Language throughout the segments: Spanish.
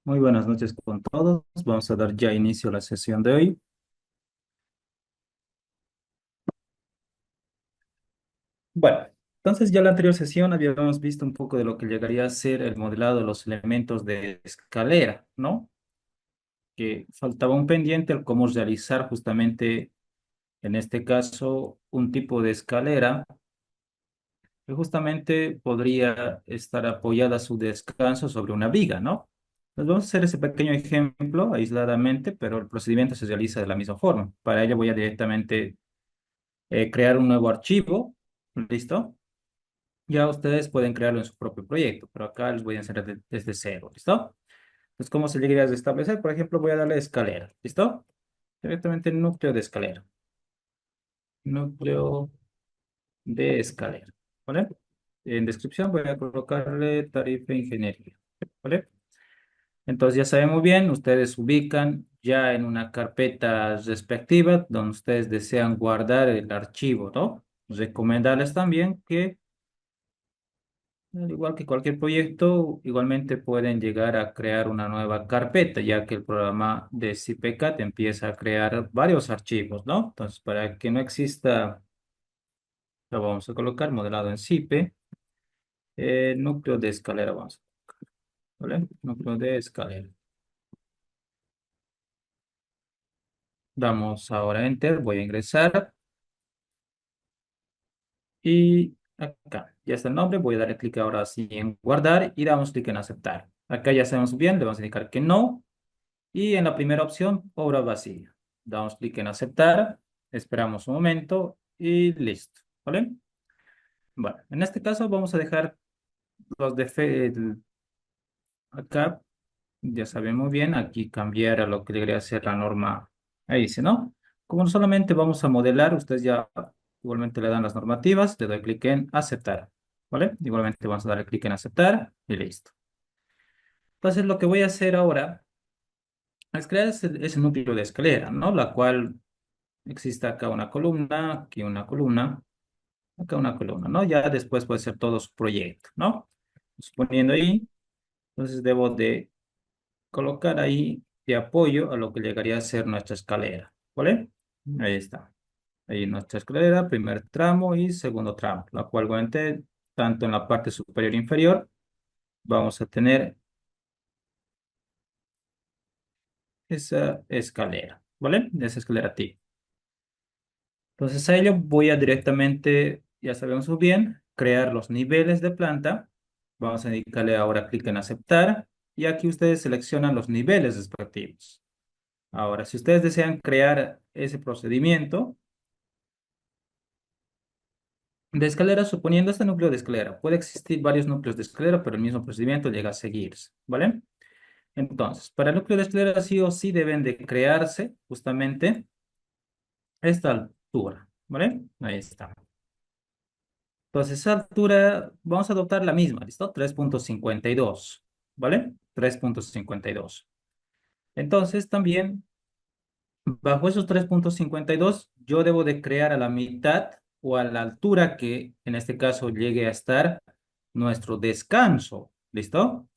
Muy buenas noches con todos. Vamos a dar ya inicio a la sesión de hoy. Bueno, entonces ya en la anterior sesión habíamos visto un poco de lo que llegaría a ser el modelado de los elementos de escalera, ¿no? Que faltaba un pendiente, el cómo realizar justamente, en este caso, un tipo de escalera que justamente podría estar apoyada a su descanso sobre una viga, ¿no? Pues vamos a hacer ese pequeño ejemplo aisladamente, pero el procedimiento se realiza de la misma forma. Para ello voy a directamente crear un nuevo archivo, ¿listo? Ya ustedes pueden crearlo en su propio proyecto, pero acá les voy a enseñar desde cero, ¿listo? Entonces, ¿cómo se llegaría a establecer? Por ejemplo, voy a darle escalera, ¿listo? Directamente núcleo de escalera, núcleo de escalera, ¿vale? En descripción voy a colocarle tarifa ingeniería, ¿vale? Entonces ya sabemos bien, ustedes ubican ya en una carpeta respectiva donde ustedes desean guardar el archivo, ¿no? Recomendarles también que al igual que cualquier proyecto, igualmente pueden llegar a crear una nueva carpeta, ya que el programa de CPK te empieza a crear varios archivos, ¿no? Entonces, para que no exista, lo vamos a colocar modelado en CIP, núcleo de escalera, vamos a ¿vale? Núcleo de escalera. Damos ahora Enter, voy a ingresar y acá ya está el nombre, voy a darle clic ahora sí en guardar y damos clic en aceptar. Acá ya sabemos bien, le vamos a indicar que no. Y en la primera opción, obra vacía. Damos clic en aceptar, esperamos un momento y listo. ¿Vale? Bueno, en este caso vamos a dejar los defectos acá. Ya sabemos bien, aquí cambiar a lo que debería ser la norma. Ahí dice, ¿no? Como solamente vamos a modelar, ustedes ya igualmente le dan las normativas, le doy clic en aceptar. ¿Vale? Igualmente vamos a darle clic en aceptar y listo. Entonces lo que voy a hacer ahora es crear ese núcleo de escalera, ¿no? La cual existe acá una columna, aquí una columna, acá una columna, ¿no? Ya después puede ser todo su proyecto, ¿no? Suponiendo ahí, entonces debo de colocar ahí de apoyo a lo que llegaría a ser nuestra escalera, ¿vale? Ahí está. Ahí nuestra escalera, primer tramo y segundo tramo, la cual igualmente, tanto en la parte superior e inferior, vamos a tener esa escalera, ¿vale? Esa escalera T. Entonces a ello voy a directamente, ya sabemos muy bien, crear los niveles de planta. Vamos a indicarle ahora clic en aceptar y aquí ustedes seleccionan los niveles respectivos. Ahora, si ustedes desean crear ese procedimiento de escalera, suponiendo este núcleo de escalera, puede existir varios núcleos de escalera, pero el mismo procedimiento llega a seguirse, ¿vale? Entonces, para el núcleo de escalera sí o sí deben de crearse justamente esta altura, ¿vale? Ahí está. Entonces, esa altura, vamos a adoptar la misma, ¿listo? 3,52, ¿vale? 3,52. Entonces, también, bajo esos 3,52, yo debo de crear a la mitad o a la altura que, en este caso, llegue a estar nuestro descanso, ¿listo?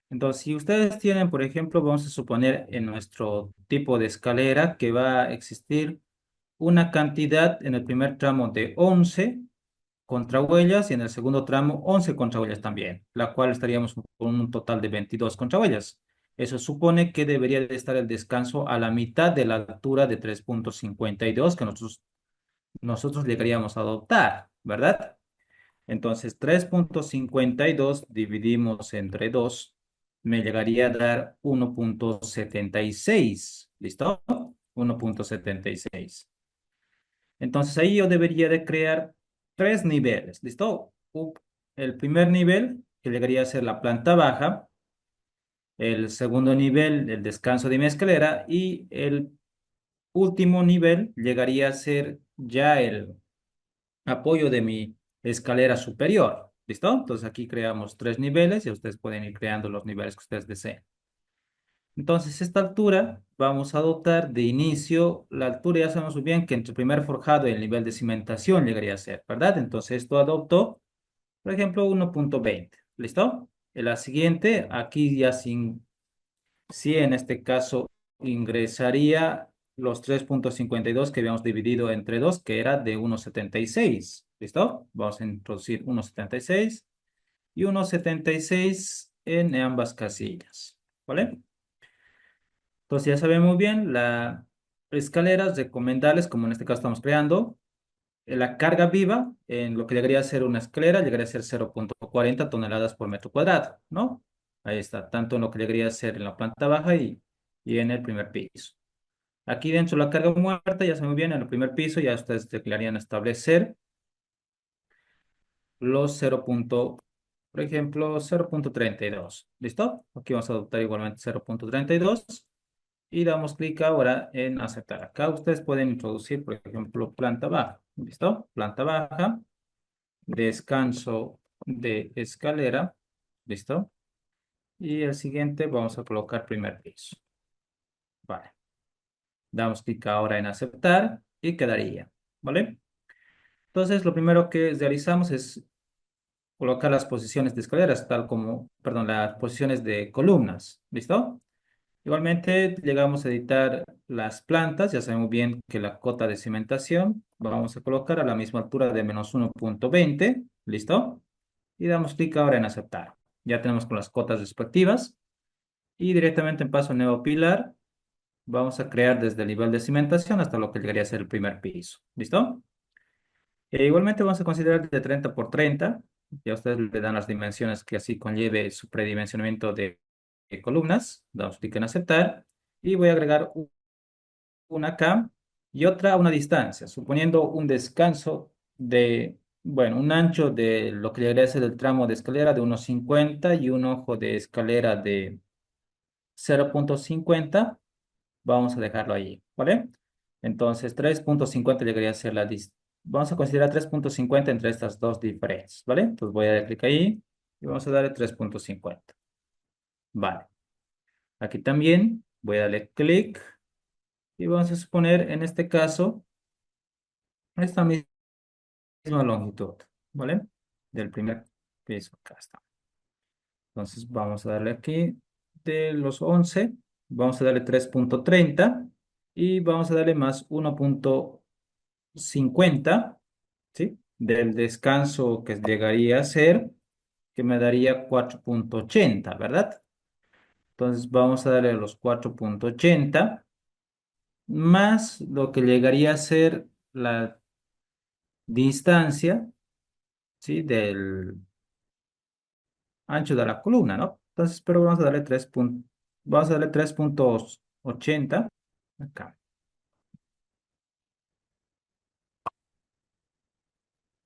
Entonces, si ustedes tienen, por ejemplo, vamos a suponer en nuestro tipo de escalera que va a existir una cantidad en el primer tramo de 11 contrahuellas y en el segundo tramo 11 contrahuellas también, la cual estaríamos con un total de 22 contrahuellas. Eso supone que debería de estar el descanso a la mitad de la altura de 3,52 que nosotros llegaríamos a adoptar, ¿verdad? Entonces 3,52 dividimos entre 2 me llegaría a dar 1,76. ¿Listo? 1,76. Entonces ahí yo debería de crear tres niveles, ¿listo? El primer nivel, que llegaría a ser la planta baja, el segundo nivel, el descanso de mi escalera, y el último nivel llegaría a ser ya el apoyo de mi escalera superior, ¿listo? Entonces aquí creamos tres niveles y ustedes pueden ir creando los niveles que ustedes deseen. Entonces, esta altura vamos a adoptar de inicio, la altura ya sabemos muy bien que entre el primer forjado y el nivel de cimentación llegaría a ser, ¿verdad? Entonces, esto adoptó, por ejemplo, 1,20. ¿Listo? En la siguiente, aquí ya sin si en este caso ingresaría los 3,52 que habíamos dividido entre 2, que era de 1,76. ¿Listo? Vamos a introducir 1,76 y 1,76 en ambas casillas. ¿Vale? Entonces ya sabemos bien, las escaleras recomendables, como en este caso estamos creando, la carga viva en lo que llegaría a ser una escalera, llegaría a ser 0,40 toneladas por metro cuadrado, ¿no? Ahí está, tanto en lo que llegaría a ser en la planta baja y en el primer piso. Aquí dentro la carga muerta, ya se muy bien, en el primer piso ya ustedes declararían establecer los por ejemplo, 0,32. ¿Listo? Aquí vamos a adoptar igualmente 0,32 y damos clic ahora en aceptar. Acá ustedes pueden introducir, por ejemplo, planta baja. ¿Listo? Planta baja, descanso de escalera. ¿Listo? Y el siguiente vamos a colocar primer piso. Vale. Damos clic ahora en aceptar y quedaría. ¿Vale? Entonces, lo primero que realizamos es colocar las posiciones de escaleras, tal como, perdón, las posiciones de columnas. ¿Listo? Igualmente, llegamos a editar las plantas. Ya sabemos bien que la cota de cimentación vamos a colocar a la misma altura de -1,20. ¿Listo? Y damos clic ahora en aceptar. Ya tenemos con las cotas respectivas. Y directamente en paso nuevo pilar, vamos a crear desde el nivel de cimentación hasta lo que llegaría a ser el primer piso. ¿Listo? Igualmente vamos a considerar de 30 por 30. Ya ustedes le dan las dimensiones que así conlleve su predimensionamiento de columnas. Damos clic en aceptar. Y voy a agregar una acá y otra a una distancia, suponiendo un descanso de, bueno, un ancho de lo que llegaría a ser el tramo de escalera de 1,50 y un ojo de escalera de 0,50. Vamos a dejarlo allí, ¿vale? Entonces, 3,50 llegaría a ser Vamos a considerar 3,50 entre estas dos diferencias, ¿vale? Entonces voy a dar clic ahí y vamos a darle 3,50. Vale. Aquí también voy a darle clic y vamos a suponer en este caso esta misma longitud, ¿vale? Del primer piso, acá está. Entonces vamos a darle aquí de los 11, vamos a darle 3,30 y vamos a darle más 1,50, ¿sí? Del descanso que llegaría a ser, que me daría 4,80, ¿verdad? Entonces vamos a darle los 4,80 más lo que llegaría a ser la distancia, ¿sí? Del ancho de la columna, ¿no? Entonces, pero vamos a darle 3,80 acá,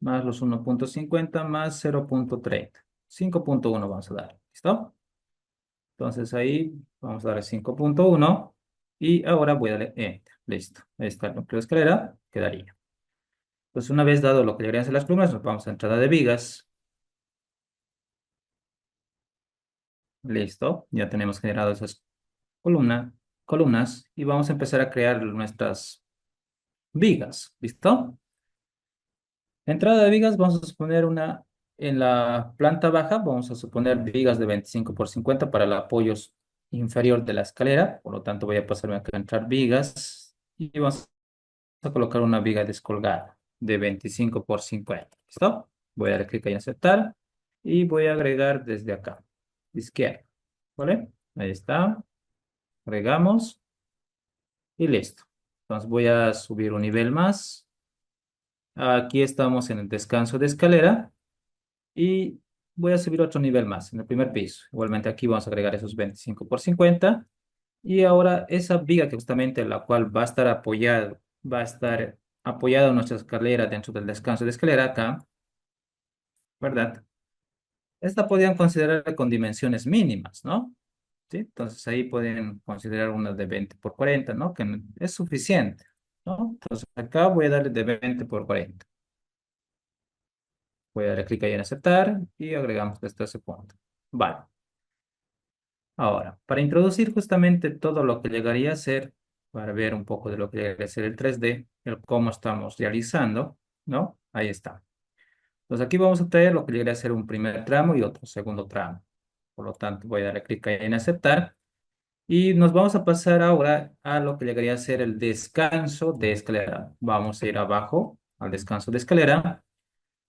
más los 1,50 más 0,30. 5,1 vamos a dar, ¿listo? Entonces ahí vamos a darle 5,1 y ahora voy a darle Enter, listo. Ahí está el núcleo de escalera, quedaría. Pues una vez dado lo que deberían ser las columnas, nos vamos a entrada de vigas, listo. Ya tenemos generado esas columnas y vamos a empezar a crear nuestras vigas, ¿listo? Entrada de vigas, vamos a suponer una en la planta baja, vamos a suponer vigas de 25 por 50 para el apoyo inferior de la escalera, por lo tanto voy a pasarme acá a entrar vigas y vamos a colocar una viga descolgada de 25 por 50. ¿Listo? Voy a dar clic en aceptar y voy a agregar desde acá, izquierda, ¿vale? Ahí está, agregamos y listo. Entonces voy a subir un nivel más. Aquí estamos en el descanso de escalera. Y voy a subir otro nivel más, en el primer piso. Igualmente aquí vamos a agregar esos 25 por 50. Y ahora esa viga que justamente la cual va a estar apoyada en nuestra escalera dentro del descanso de escalera acá, ¿verdad? Esta podrían considerar con dimensiones mínimas, ¿no? ¿Sí? Entonces ahí pueden considerar una de 20 por 40, ¿no? Que es suficiente, ¿no? Entonces acá voy a darle de 20 por 40. Voy a darle clic ahí en aceptar y agregamos hasta ese punto. Vale. Ahora, para introducir justamente todo lo que llegaría a ser, para ver un poco de lo que llegaría a ser el 3D, el cómo estamos realizando, ¿no? Ahí está. Entonces aquí vamos a tener lo que llegaría a ser un primer tramo y otro segundo tramo. Por lo tanto, voy a darle clic ahí en aceptar Y nos vamos a pasar ahora a lo que llegaría a ser el descanso de escalera. Vamos a ir abajo al descanso de escalera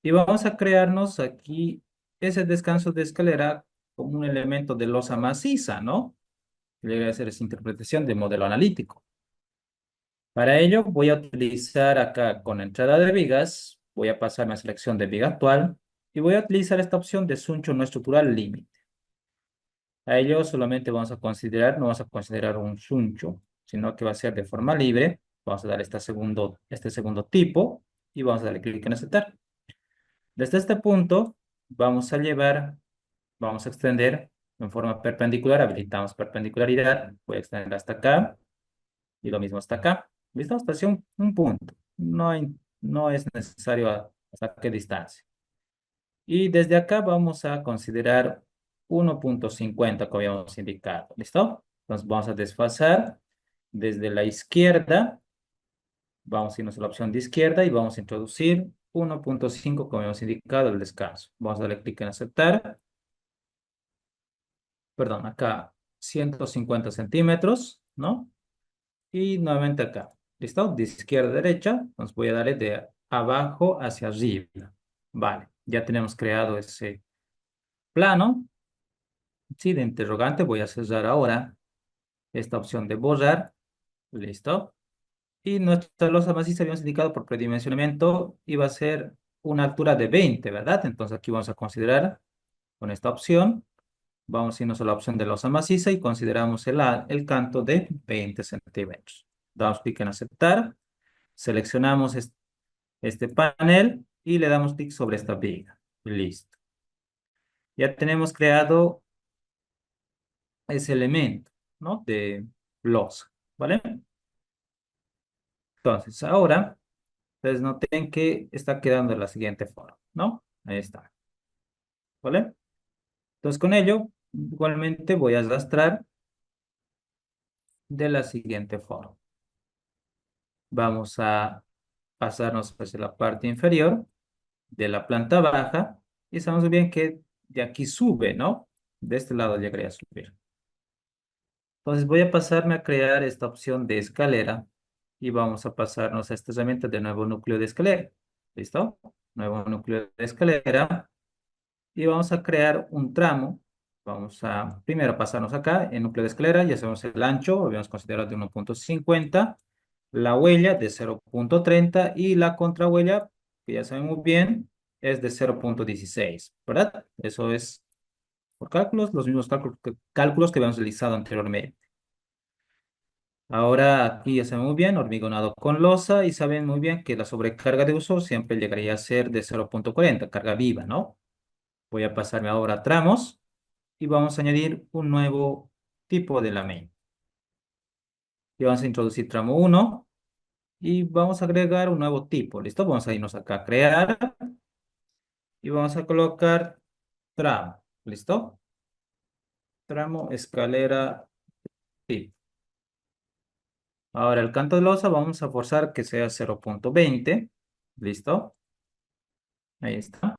y vamos a crearnos aquí ese descanso de escalera como un elemento de losa maciza, ¿no? Que llegaría a ser esa interpretación de modelo analítico. Para ello voy a utilizar acá con entrada de vigas, voy a pasar a selección de viga actual y voy a utilizar esta opción de suncho no estructural límite. A ello solamente vamos a considerar, no vamos a considerar un suncho, sino que va a ser de forma libre. Vamos a dar este segundo tipo y vamos a darle clic en aceptar. Desde este punto vamos a llevar, vamos a extender en forma perpendicular, habilitamos perpendicularidad, voy a extender hasta acá y lo mismo hasta acá. ¿Listo? Hasta hacia un punto. No es necesario hasta qué distancia. Y desde acá vamos a considerar 1,50 como habíamos indicado. ¿Listo? Entonces vamos a desfasar desde la izquierda. Vamos a irnos a la opción de izquierda y vamos a introducir 1,5 como habíamos indicado el descanso. Vamos a darle clic en aceptar. Perdón, acá 150 centímetros, ¿no? Y nuevamente acá. ¿Listo? De izquierda a derecha. Entonces voy a darle de abajo hacia arriba. Vale, ya tenemos creado ese plano. Sí, de interrogante voy a cerrar ahora esta opción de borrar. Listo. Y nuestra losa maciza habíamos indicado por predimensionamiento iba a ser una altura de 20, ¿verdad? Entonces aquí vamos a considerar con esta opción, vamos a irnos a la opción de losa maciza y consideramos el canto de 20 centímetros. Damos clic en aceptar, seleccionamos este panel y le damos clic sobre esta viga. Listo. Ya tenemos creado ese elemento, ¿no? De losa, ¿vale? Entonces, ahora, ustedes noten que está quedando de la siguiente forma, ¿no? Ahí está, ¿vale? Entonces, con ello, igualmente voy a arrastrar de la siguiente forma. Vamos a pasarnos hacia la parte inferior de la planta baja y sabemos bien que de aquí sube, ¿no? De este lado llegaría a subir. Entonces voy a pasarme a crear esta opción de escalera y vamos a pasarnos a esta herramienta de nuevo núcleo de escalera. ¿Listo? Nuevo núcleo de escalera y vamos a crear un tramo. Vamos a primero pasarnos acá en núcleo de escalera, ya sabemos el ancho, habíamos considerado de 1,50, la huella de 0,30 y la contrahuella, que ya sabemos bien, es de 0,16, ¿verdad? Eso es por cálculos, los mismos cálculos que habíamos realizado anteriormente. Ahora aquí ya saben muy bien, hormigonado con losa y saben muy bien que la sobrecarga de uso siempre llegaría a ser de 0,40, carga viva, ¿no? Voy a pasarme ahora a tramos y vamos a añadir un nuevo tipo de lamina. Y vamos a introducir tramo 1 y vamos a agregar un nuevo tipo, ¿listo? Vamos a irnos acá a crear y vamos a colocar tramo, ¿listo? Tramo, escalera, tipo. Ahora el canto de losa vamos a forzar que sea 0,20, ¿listo? Ahí está.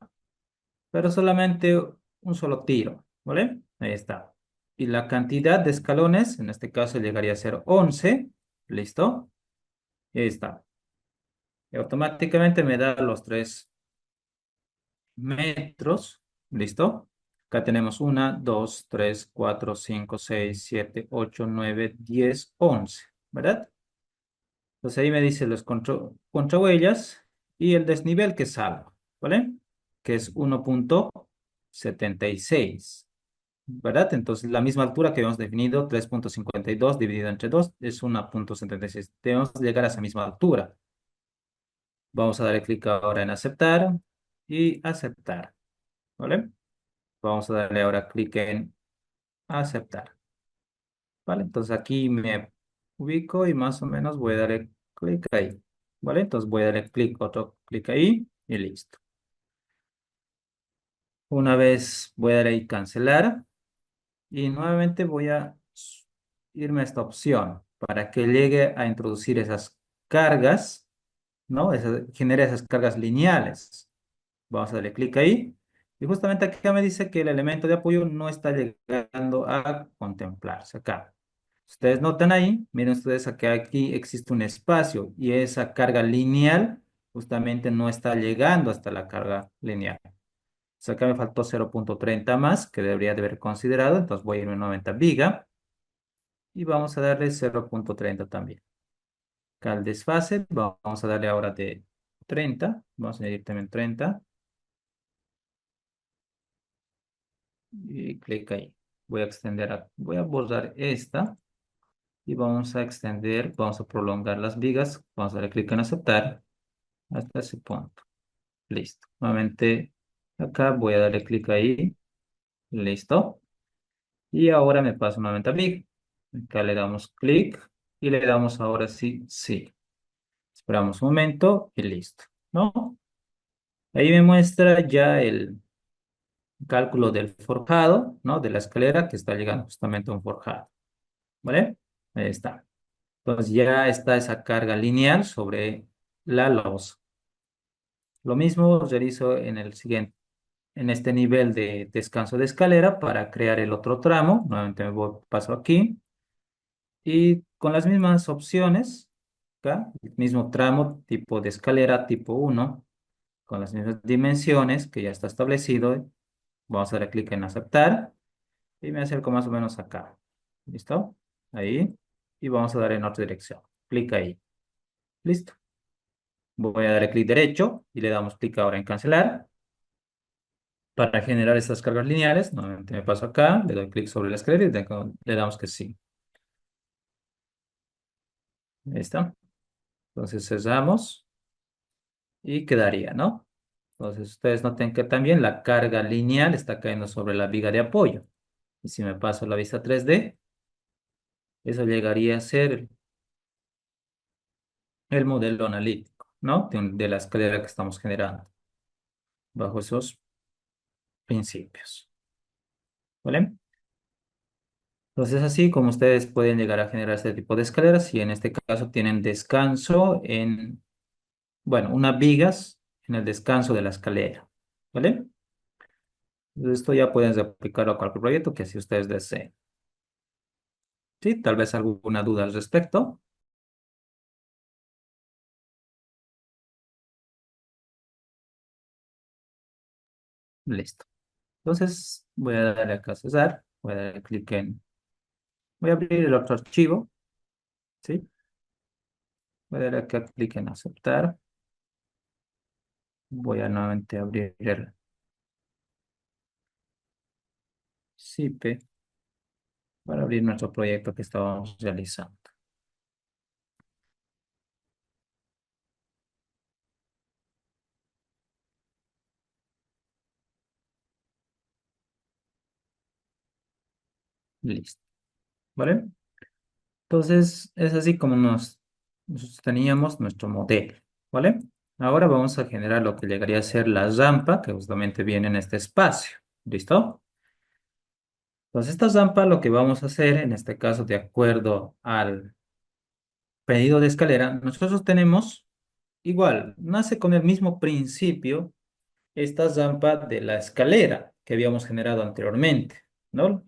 Pero solamente un solo tiro, ¿vale? Ahí está. Y la cantidad de escalones, en este caso llegaría a ser 11, ¿listo? Y ahí está. Y automáticamente me da los 3 metros, ¿listo? Acá tenemos 1, 2, 3, 4, 5, 6, 7, 8, 9, 10, 11, ¿verdad? Entonces ahí me dice los contrahuellas y el desnivel que salgo, ¿vale? Que es 1,76, ¿verdad? Entonces la misma altura que habíamos definido, 3,52 dividido entre 2 es 1,76. Debemos llegar a esa misma altura. Vamos a darle clic ahora en aceptar y aceptar, ¿vale? Vamos a darle ahora clic en aceptar, ¿vale? Entonces aquí me ubico y más o menos voy a darle clic ahí, ¿vale? Entonces voy a darle clic, otro clic ahí y listo. Una vez voy a darle ahí cancelar y nuevamente voy a irme a esta opción para que llegue a introducir esas cargas, ¿no? Genera esas cargas lineales. Vamos a darle clic ahí. Y justamente acá me dice que el elemento de apoyo no está llegando a contemplarse acá. Ustedes notan ahí, miren ustedes que aquí existe un espacio y esa carga lineal justamente no está llegando hasta la carga lineal. O sea, acá me faltó 0,30 más que debería de haber considerado, entonces voy a irme nuevamente a viga y vamos a darle 0,30 también. Acá el desfase, vamos a darle ahora de 30, vamos a añadir también 30 y clic ahí. Voy a extender, voy a borrar esta y vamos a extender, vamos a prolongar las vigas, vamos a darle clic en aceptar hasta ese punto. Listo. Nuevamente acá voy a darle clic ahí. Listo. Y ahora me paso nuevamente a Big. Acá le damos clic y le damos ahora sí, sí. Esperamos un momento y listo. ¿No? Ahí me muestra ya el cálculo del forjado, ¿no? De la escalera que está llegando justamente a un forjado. ¿Vale? Ahí está. Entonces ya está esa carga lineal sobre la losa. Lo mismo realizo en el siguiente, en este nivel de descanso de escalera para crear el otro tramo. Nuevamente paso aquí y con las mismas opciones, acá, el mismo tramo, tipo de escalera tipo uno con las mismas dimensiones que ya está establecido. Vamos a dar clic en aceptar y me acerco más o menos acá. ¿Listo? Ahí. Y vamos a dar en otra dirección. Clic ahí. Listo. Voy a dar clic derecho y le damos clic ahora en cancelar. Para generar estas cargas lineales, nuevamente me paso acá, le doy clic sobre la escalera y le damos que sí. Ahí está. Entonces cerramos y quedaría, ¿no? Entonces ustedes noten que también la carga lineal está cayendo sobre la viga de apoyo. Y si me paso a la vista 3D, eso llegaría a ser el modelo analítico, ¿no? De la escalera que estamos generando bajo esos principios. ¿Vale? Entonces, así como ustedes pueden llegar a generar este tipo de escaleras, y en este caso tienen descanso en, bueno, unas vigas en el descanso de la escalera. ¿Vale? Entonces, esto ya pueden aplicarlo a cualquier proyecto que así ustedes deseen. ¿Sí? Tal vez alguna duda al respecto. Listo. Entonces, voy a darle acá a cesar. Voy a darle clic en, voy a abrir el otro archivo. ¿Sí? Voy a darle acá clic en aceptar. Voy a nuevamente abrir el CIPE para abrir nuestro proyecto que estábamos realizando. Listo. ¿Vale? Entonces, es así como nos teníamos nuestro modelo. ¿Vale? Ahora vamos a generar lo que llegaría a ser la rampa que justamente viene en este espacio. ¿Listo? Entonces, esta rampa lo que vamos a hacer, en este caso, de acuerdo al pedido de escalera, nosotros tenemos igual, nace con el mismo principio esta rampa de la escalera que habíamos generado anteriormente, ¿no?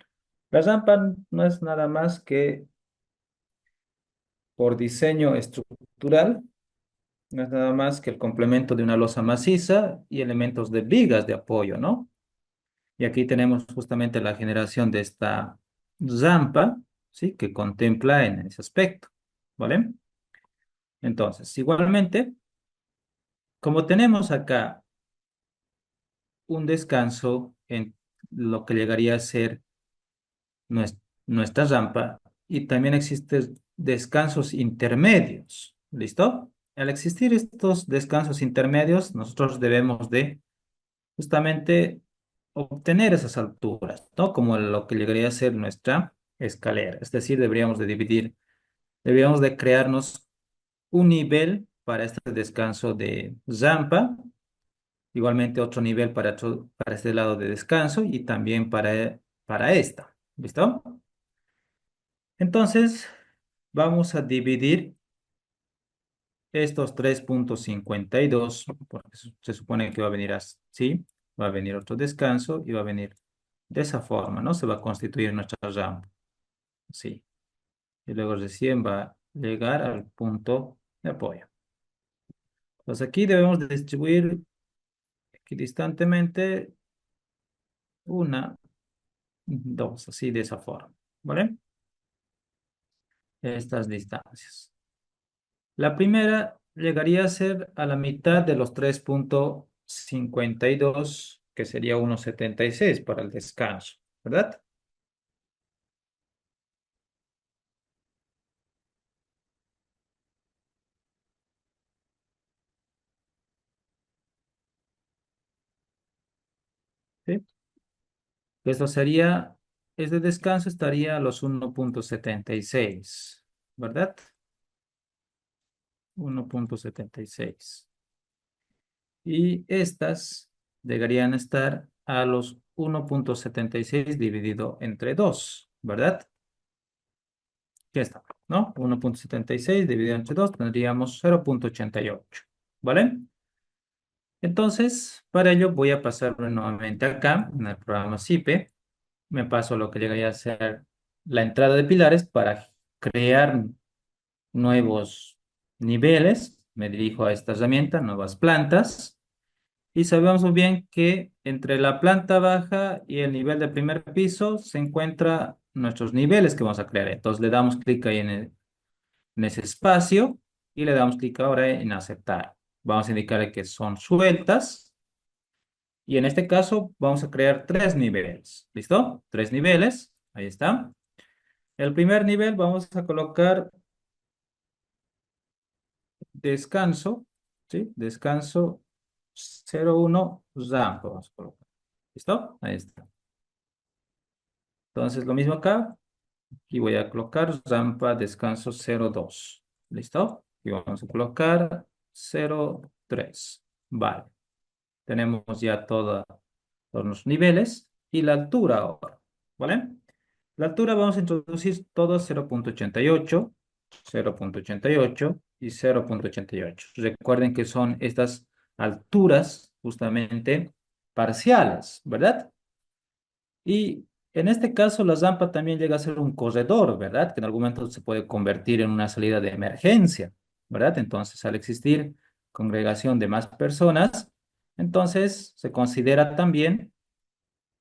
La rampa no es nada más que por diseño estructural, no es nada más que el complemento de una losa maciza y elementos de vigas de apoyo, ¿no? Y aquí tenemos justamente la generación de esta rampa, ¿sí? Que contempla en ese aspecto, ¿vale? Entonces, igualmente, como tenemos acá un descanso en lo que llegaría a ser nuestra rampa y también existen descansos intermedios. ¿Listo? Al existir estos descansos intermedios, nosotros debemos de justamente obtener esas alturas, ¿no? Como lo que llegaría a ser nuestra escalera. Es decir, deberíamos de crearnos un nivel para este descanso de rampa. Igualmente otro nivel para este lado de descanso y también para esta. ¿Listo? Entonces, vamos a dividir estos 3,52 porque se supone que va a venir así, va a venir otro descanso y va a venir de esa forma, ¿no? Se va a constituir nuestra rampa. Sí. y luego recién va a llegar al punto de apoyo. Entonces aquí debemos de distribuir equidistantemente una, dos, así de esa forma, ¿vale? Estas distancias. La primera llegaría a ser a la mitad de los 3,52, que sería 1,76 para el descanso, ¿verdad? ¿Sí? Esto sería, este descanso estaría a los 1,76, ¿verdad? 1,76. Y estas llegarían a estar a los 1,76 dividido entre 2, ¿verdad? Ya está, ¿no? 1,76 dividido entre 2 tendríamos 0,88, ¿vale? Entonces, para ello voy a pasarme nuevamente acá en el programa SIPE. Me paso lo que llegaría a ser la entrada de pilares para crear nuevos niveles. Me dirijo a esta herramienta, nuevas plantas. Y sabemos muy bien que entre la planta baja y el nivel de primer piso se encuentran nuestros niveles que vamos a crear. Entonces le damos clic ahí en ese espacio y le damos clic ahora en aceptar. Vamos a indicar que son sueltas y en este caso vamos a crear tres niveles. ¿Listo? Tres niveles. Ahí está. El primer nivel vamos a colocar descanso, ¿sí? Descanso 0,1 rampa. Vamos a colocar. ¿Listo? Ahí está. Entonces lo mismo acá. Aquí voy a colocar rampa descanso 0,2. ¿Listo? Y vamos a colocar 0,3. Vale. Tenemos ya todos los niveles y la altura ahora, ¿vale? La altura vamos a introducir todos 0,88, 0,88 y 0,88. Recuerden que son estas alturas justamente parciales, ¿verdad? Y en este caso la rampa también llega a ser un corredor, ¿verdad? Que en algún momento se puede convertir en una salida de emergencia, ¿verdad? Entonces, al existir congregación de más personas, entonces se considera también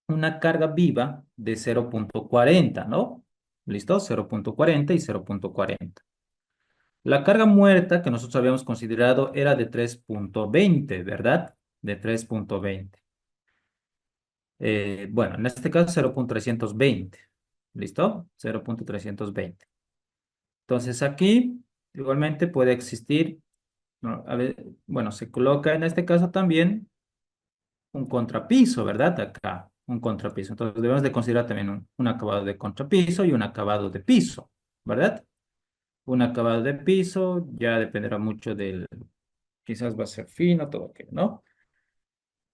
una carga viva de 0,40, ¿no? ¿Listo? 0,40 y 0,40. La carga muerta que nosotros habíamos considerado era de 3,20, ¿verdad? De 3,20. Bueno, en este caso 0,320. ¿Listo? 0,320. Entonces aquí igualmente puede existir, ¿no? Bueno, se coloca en este caso también un contrapiso, ¿verdad? Acá, un contrapiso. Entonces debemos de considerar también un acabado de contrapiso y un acabado de piso, ¿verdad? Un acabado de piso ya dependerá mucho del, quizás va a ser fino, todo aquello, ¿no?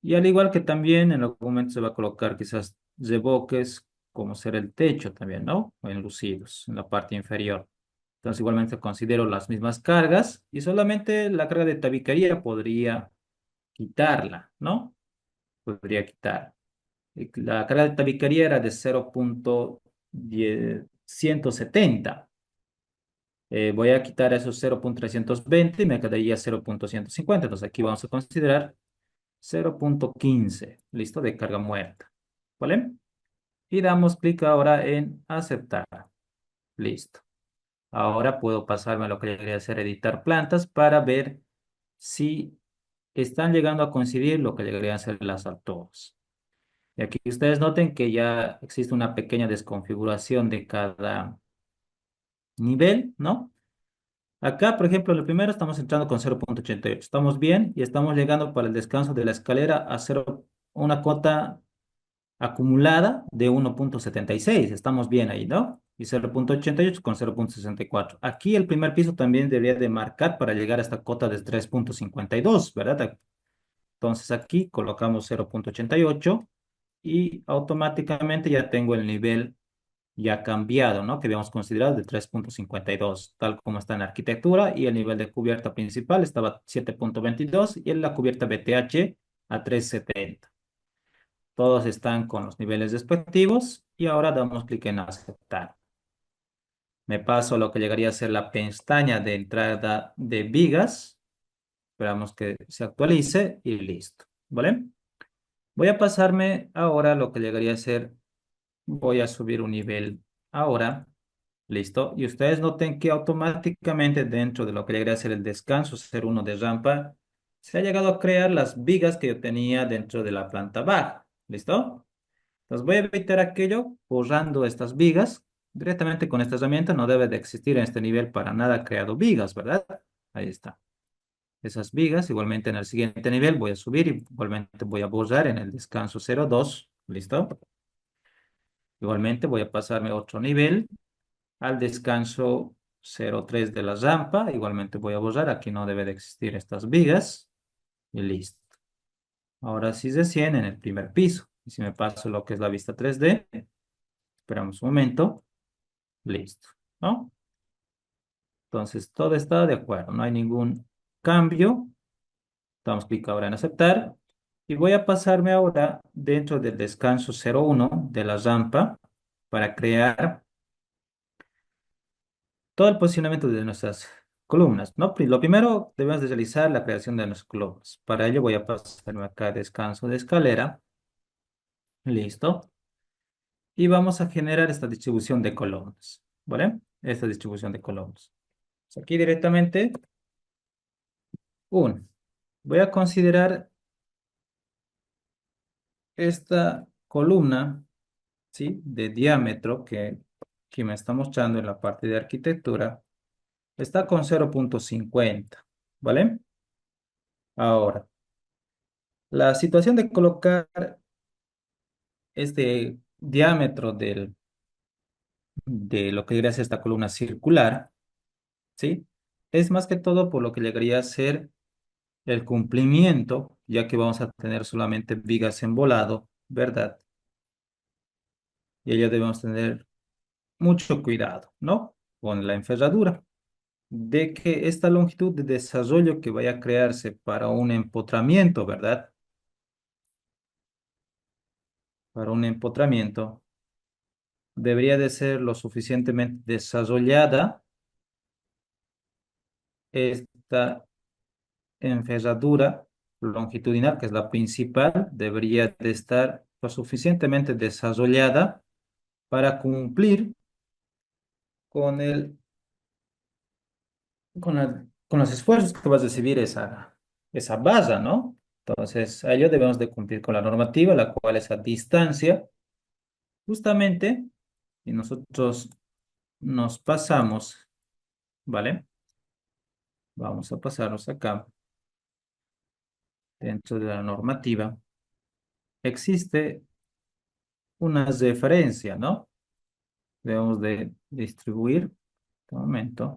Y al igual que también en algún momento se va a colocar quizás reboques como ser el techo también, ¿no? O enlucidos en la parte inferior. Entonces igualmente considero las mismas cargas y solamente la carga de tabiquería podría quitarla, ¿no? Podría quitar. La carga de tabiquería era de 0,170. Voy a quitar esos 0,320 y me quedaría 0,150. Entonces aquí vamos a considerar 0,15, listo, de carga muerta, ¿vale? Y damos clic ahora en aceptar, listo. Ahora puedo pasarme a lo que quería hacer, editar plantas para ver si están llegando a coincidir lo que llegarían a ser las alturas. Y aquí ustedes noten que ya existe una pequeña desconfiguración de cada nivel, ¿no? Acá, por ejemplo, en el primero estamos entrando con 0,88. Estamos bien y estamos llegando para el descanso de la escalera a cero, una cota acumulada de 1,76. Estamos bien ahí, ¿no? Y 0,88 con 0,64. Aquí el primer piso también debería de marcar para llegar a esta cota de 3,52, ¿verdad? Entonces aquí colocamos 0,88 y automáticamente ya tengo el nivel ya cambiado, ¿no? Que habíamos considerado de 3,52, tal como está en la arquitectura, y el nivel de cubierta principal estaba 7,22 y en la cubierta BTH a 3,70. Todos están con los niveles respectivos y ahora damos clic en aceptar. Me paso a lo que llegaría a ser la pestaña de entrada de vigas. Esperamos que se actualice y listo. ¿Vale? Voy a pasarme ahora a lo que llegaría a ser, voy a subir un nivel ahora. Listo. Y ustedes noten que automáticamente dentro de lo que llegaría a ser el descanso 01 de rampa, se ha llegado a crear las vigas que yo tenía dentro de la planta baja. ¿Listo? Entonces voy a evitar aquello borrando estas vigas. Directamente con esta herramienta no debe de existir en este nivel para nada creado vigas, ¿verdad? Ahí está. Esas vigas, igualmente en el siguiente nivel voy a subir y igualmente voy a borrar en el descanso 02. ¿Listo? Igualmente voy a pasarme a otro nivel al descanso 03 de la rampa. Igualmente voy a borrar. Aquí no debe de existir estas vigas. Y listo. Ahora sí se 100 en el primer piso. Y si me paso lo que es la vista 3D, esperamos un momento. Listo, ¿no? Entonces, todo está de acuerdo, no hay ningún cambio. Damos clic ahora en aceptar. Y voy a pasarme ahora dentro del descanso 01 de la rampa para crear todo el posicionamiento de nuestras columnas, ¿no? Lo primero, debemos de realizar la creación de nuestras columnas. Para ello voy a pasarme acá a descanso de escalera. Listo. Y vamos a generar esta distribución de columnas, ¿vale? Esta distribución de columnas. Aquí directamente, uno. Voy a considerar esta columna, ¿sí? De diámetro que me está mostrando en la parte de arquitectura, está con 0,50, ¿vale? Ahora, la situación de colocar este diámetro de lo que llegaría a ser esta columna circular, ¿sí? Es más que todo por lo que llegaría a ser el cumplimiento, ya que vamos a tener solamente vigas en volado, ¿verdad? Y ello debemos tener mucho cuidado, ¿no? Con la enferradura, de que esta longitud de desarrollo que vaya a crearse para un empotramiento, ¿verdad? Para un empotramiento, debería de ser lo suficientemente desarrollada esta enferradura longitudinal, que es la principal, debería de estar lo suficientemente desarrollada para cumplir con con los esfuerzos que va a recibir esa barra, ¿no? Entonces, a ello debemos de cumplir con la normativa, la cual es a distancia, justamente, y nosotros nos pasamos, ¿vale? Vamos a pasarnos acá, dentro de la normativa, existe una referencia, ¿no? Debemos de distribuir, un momento,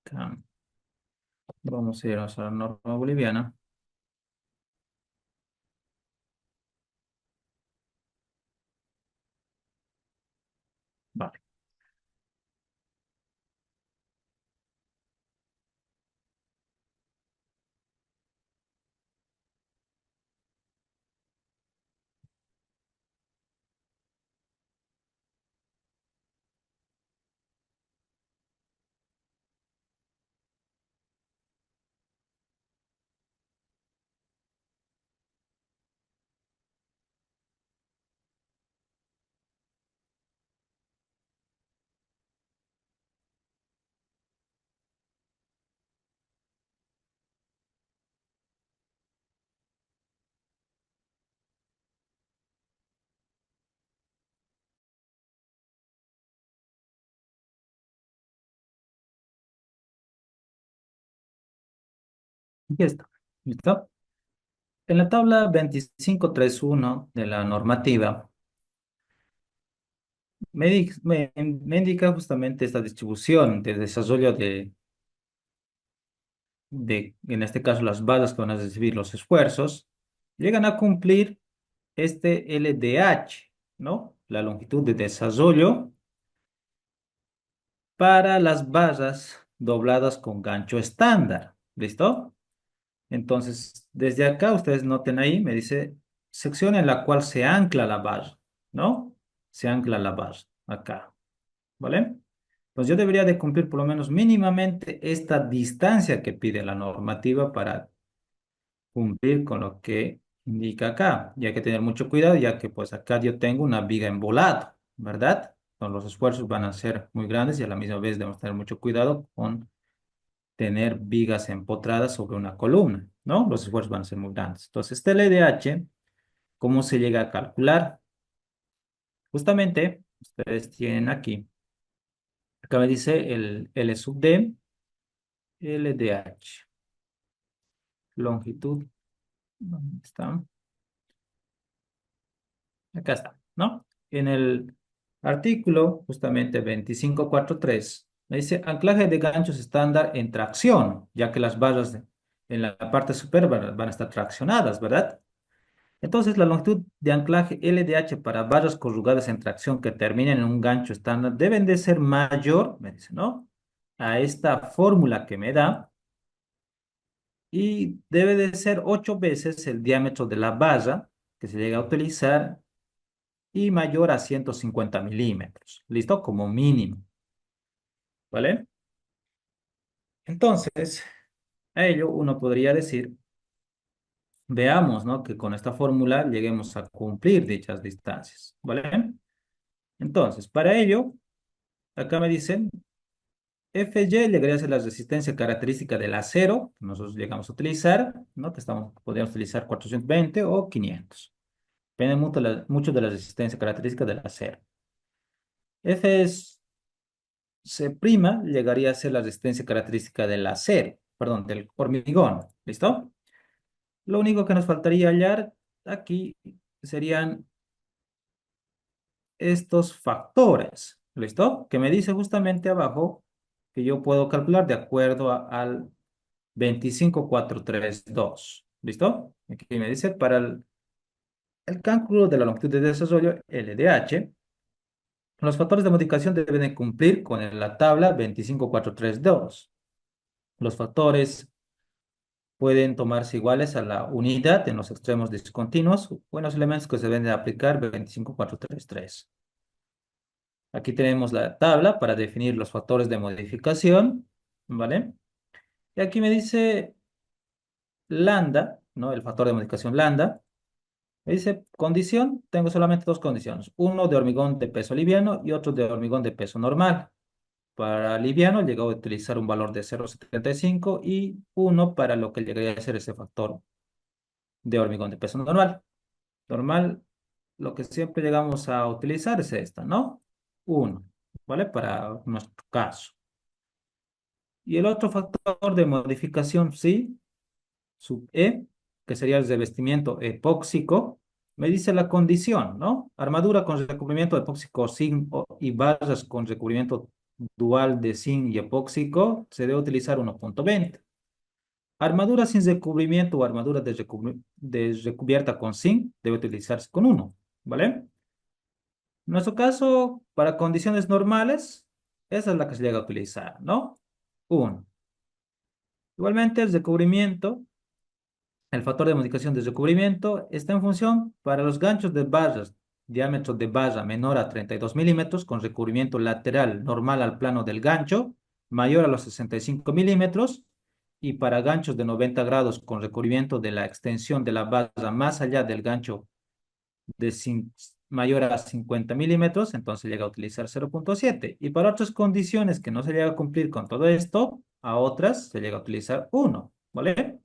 acá. Vamos a irnos a la norma boliviana, vale. Aquí está, ¿listo? En la tabla 2531 de la normativa, me indica justamente esta distribución de desarrollo en este caso, las bases que van a recibir los esfuerzos, llegan a cumplir este LDH, ¿no? La longitud de desarrollo para las barras dobladas con gancho estándar, ¿listo? Entonces, desde acá, ustedes noten ahí, me dice sección en la cual se ancla la barra, ¿no? Se ancla la barra, acá. ¿vale? Entonces yo debería de cumplir por lo menos mínimamente esta distancia que pide la normativa para cumplir con lo que indica acá. Y hay que tener mucho cuidado ya que pues acá yo tengo una viga embolada, ¿verdad? Entonces los esfuerzos van a ser muy grandes y a la misma vez debemos tener mucho cuidado con tener vigas empotradas sobre una columna, ¿no? Los esfuerzos van a ser muy grandes. Entonces este LDH, ¿cómo se llega a calcular? Justamente ustedes tienen aquí, acá me dice el L sub D, LDH, longitud, ¿dónde está? Acá está, ¿no? En el artículo, justamente 2543 me dice anclaje de ganchos estándar en tracción, ya que las barras en la parte superior van a estar traccionadas, ¿verdad? Entonces, la longitud de anclaje LDH para barras corrugadas en tracción que terminen en un gancho estándar deben de ser mayor, me dice, ¿no? A esta fórmula que me da y debe de ser 8 veces el diámetro de la barra que se llega a utilizar y mayor a 150 milímetros. ¿Listo? Como mínimo, ¿vale? Entonces, a ello uno podría decir, veamos, ¿no? Que con esta fórmula lleguemos a cumplir dichas distancias, ¿vale? Entonces, para ello, acá me dicen, FY llegaría a ser la resistencia característica del acero, que nosotros llegamos a utilizar, ¿no? Que podríamos utilizar 420 o 500. Depende mucho de la resistencia característica del acero. F es C' llegaría a ser la resistencia característica del acero, perdón, del hormigón. ¿Listo? Lo único que nos faltaría hallar aquí serían estos factores. ¿Listo? Que me dice justamente abajo que yo puedo calcular de acuerdo al 25432. ¿Listo? Aquí me dice para el cálculo de la longitud de desarrollo LDH, los factores de modificación deben de cumplir con la tabla 25432. Los factores pueden tomarse iguales a la unidad en los extremos discontinuos o en los elementos que se deben de aplicar 25433. Aquí tenemos la tabla para definir los factores de modificación, ¿vale? Y aquí me dice lambda, ¿no? El factor de modificación lambda. Me dice condición, tengo solamente dos condiciones, uno de hormigón de peso liviano y otro de hormigón de peso normal. Para liviano llegó a utilizar un valor de 0,75 y uno para lo que llegaría a ser ese factor de hormigón de peso normal. Normal, lo que siempre llegamos a utilizar es esta, ¿no? Uno, ¿vale? Para nuestro caso. Y el otro factor de modificación, sí, sub E, que sería el revestimiento epóxico, me dice la condición, ¿no? Armadura con recubrimiento epóxico zinc y barras con recubrimiento dual de zinc y epóxico, se debe utilizar 1,20. Armadura sin recubrimiento o armadura de recubierta con zinc debe utilizarse con 1, ¿vale? En nuestro caso, para condiciones normales, esa es la que se llega a utilizar, ¿no? 1. Igualmente, el recubrimiento, el factor de modificación de recubrimiento está en función para los ganchos de barras, diámetro de barra menor a 32 milímetros, con recubrimiento lateral normal al plano del gancho, mayor a los 65 milímetros, y para ganchos de 90 grados con recubrimiento de la extensión de la barra más allá del gancho mayor a 50 milímetros, entonces llega a utilizar 0,7. Y para otras condiciones que no se llega a cumplir con todo esto, a otras se llega a utilizar 1, ¿vale?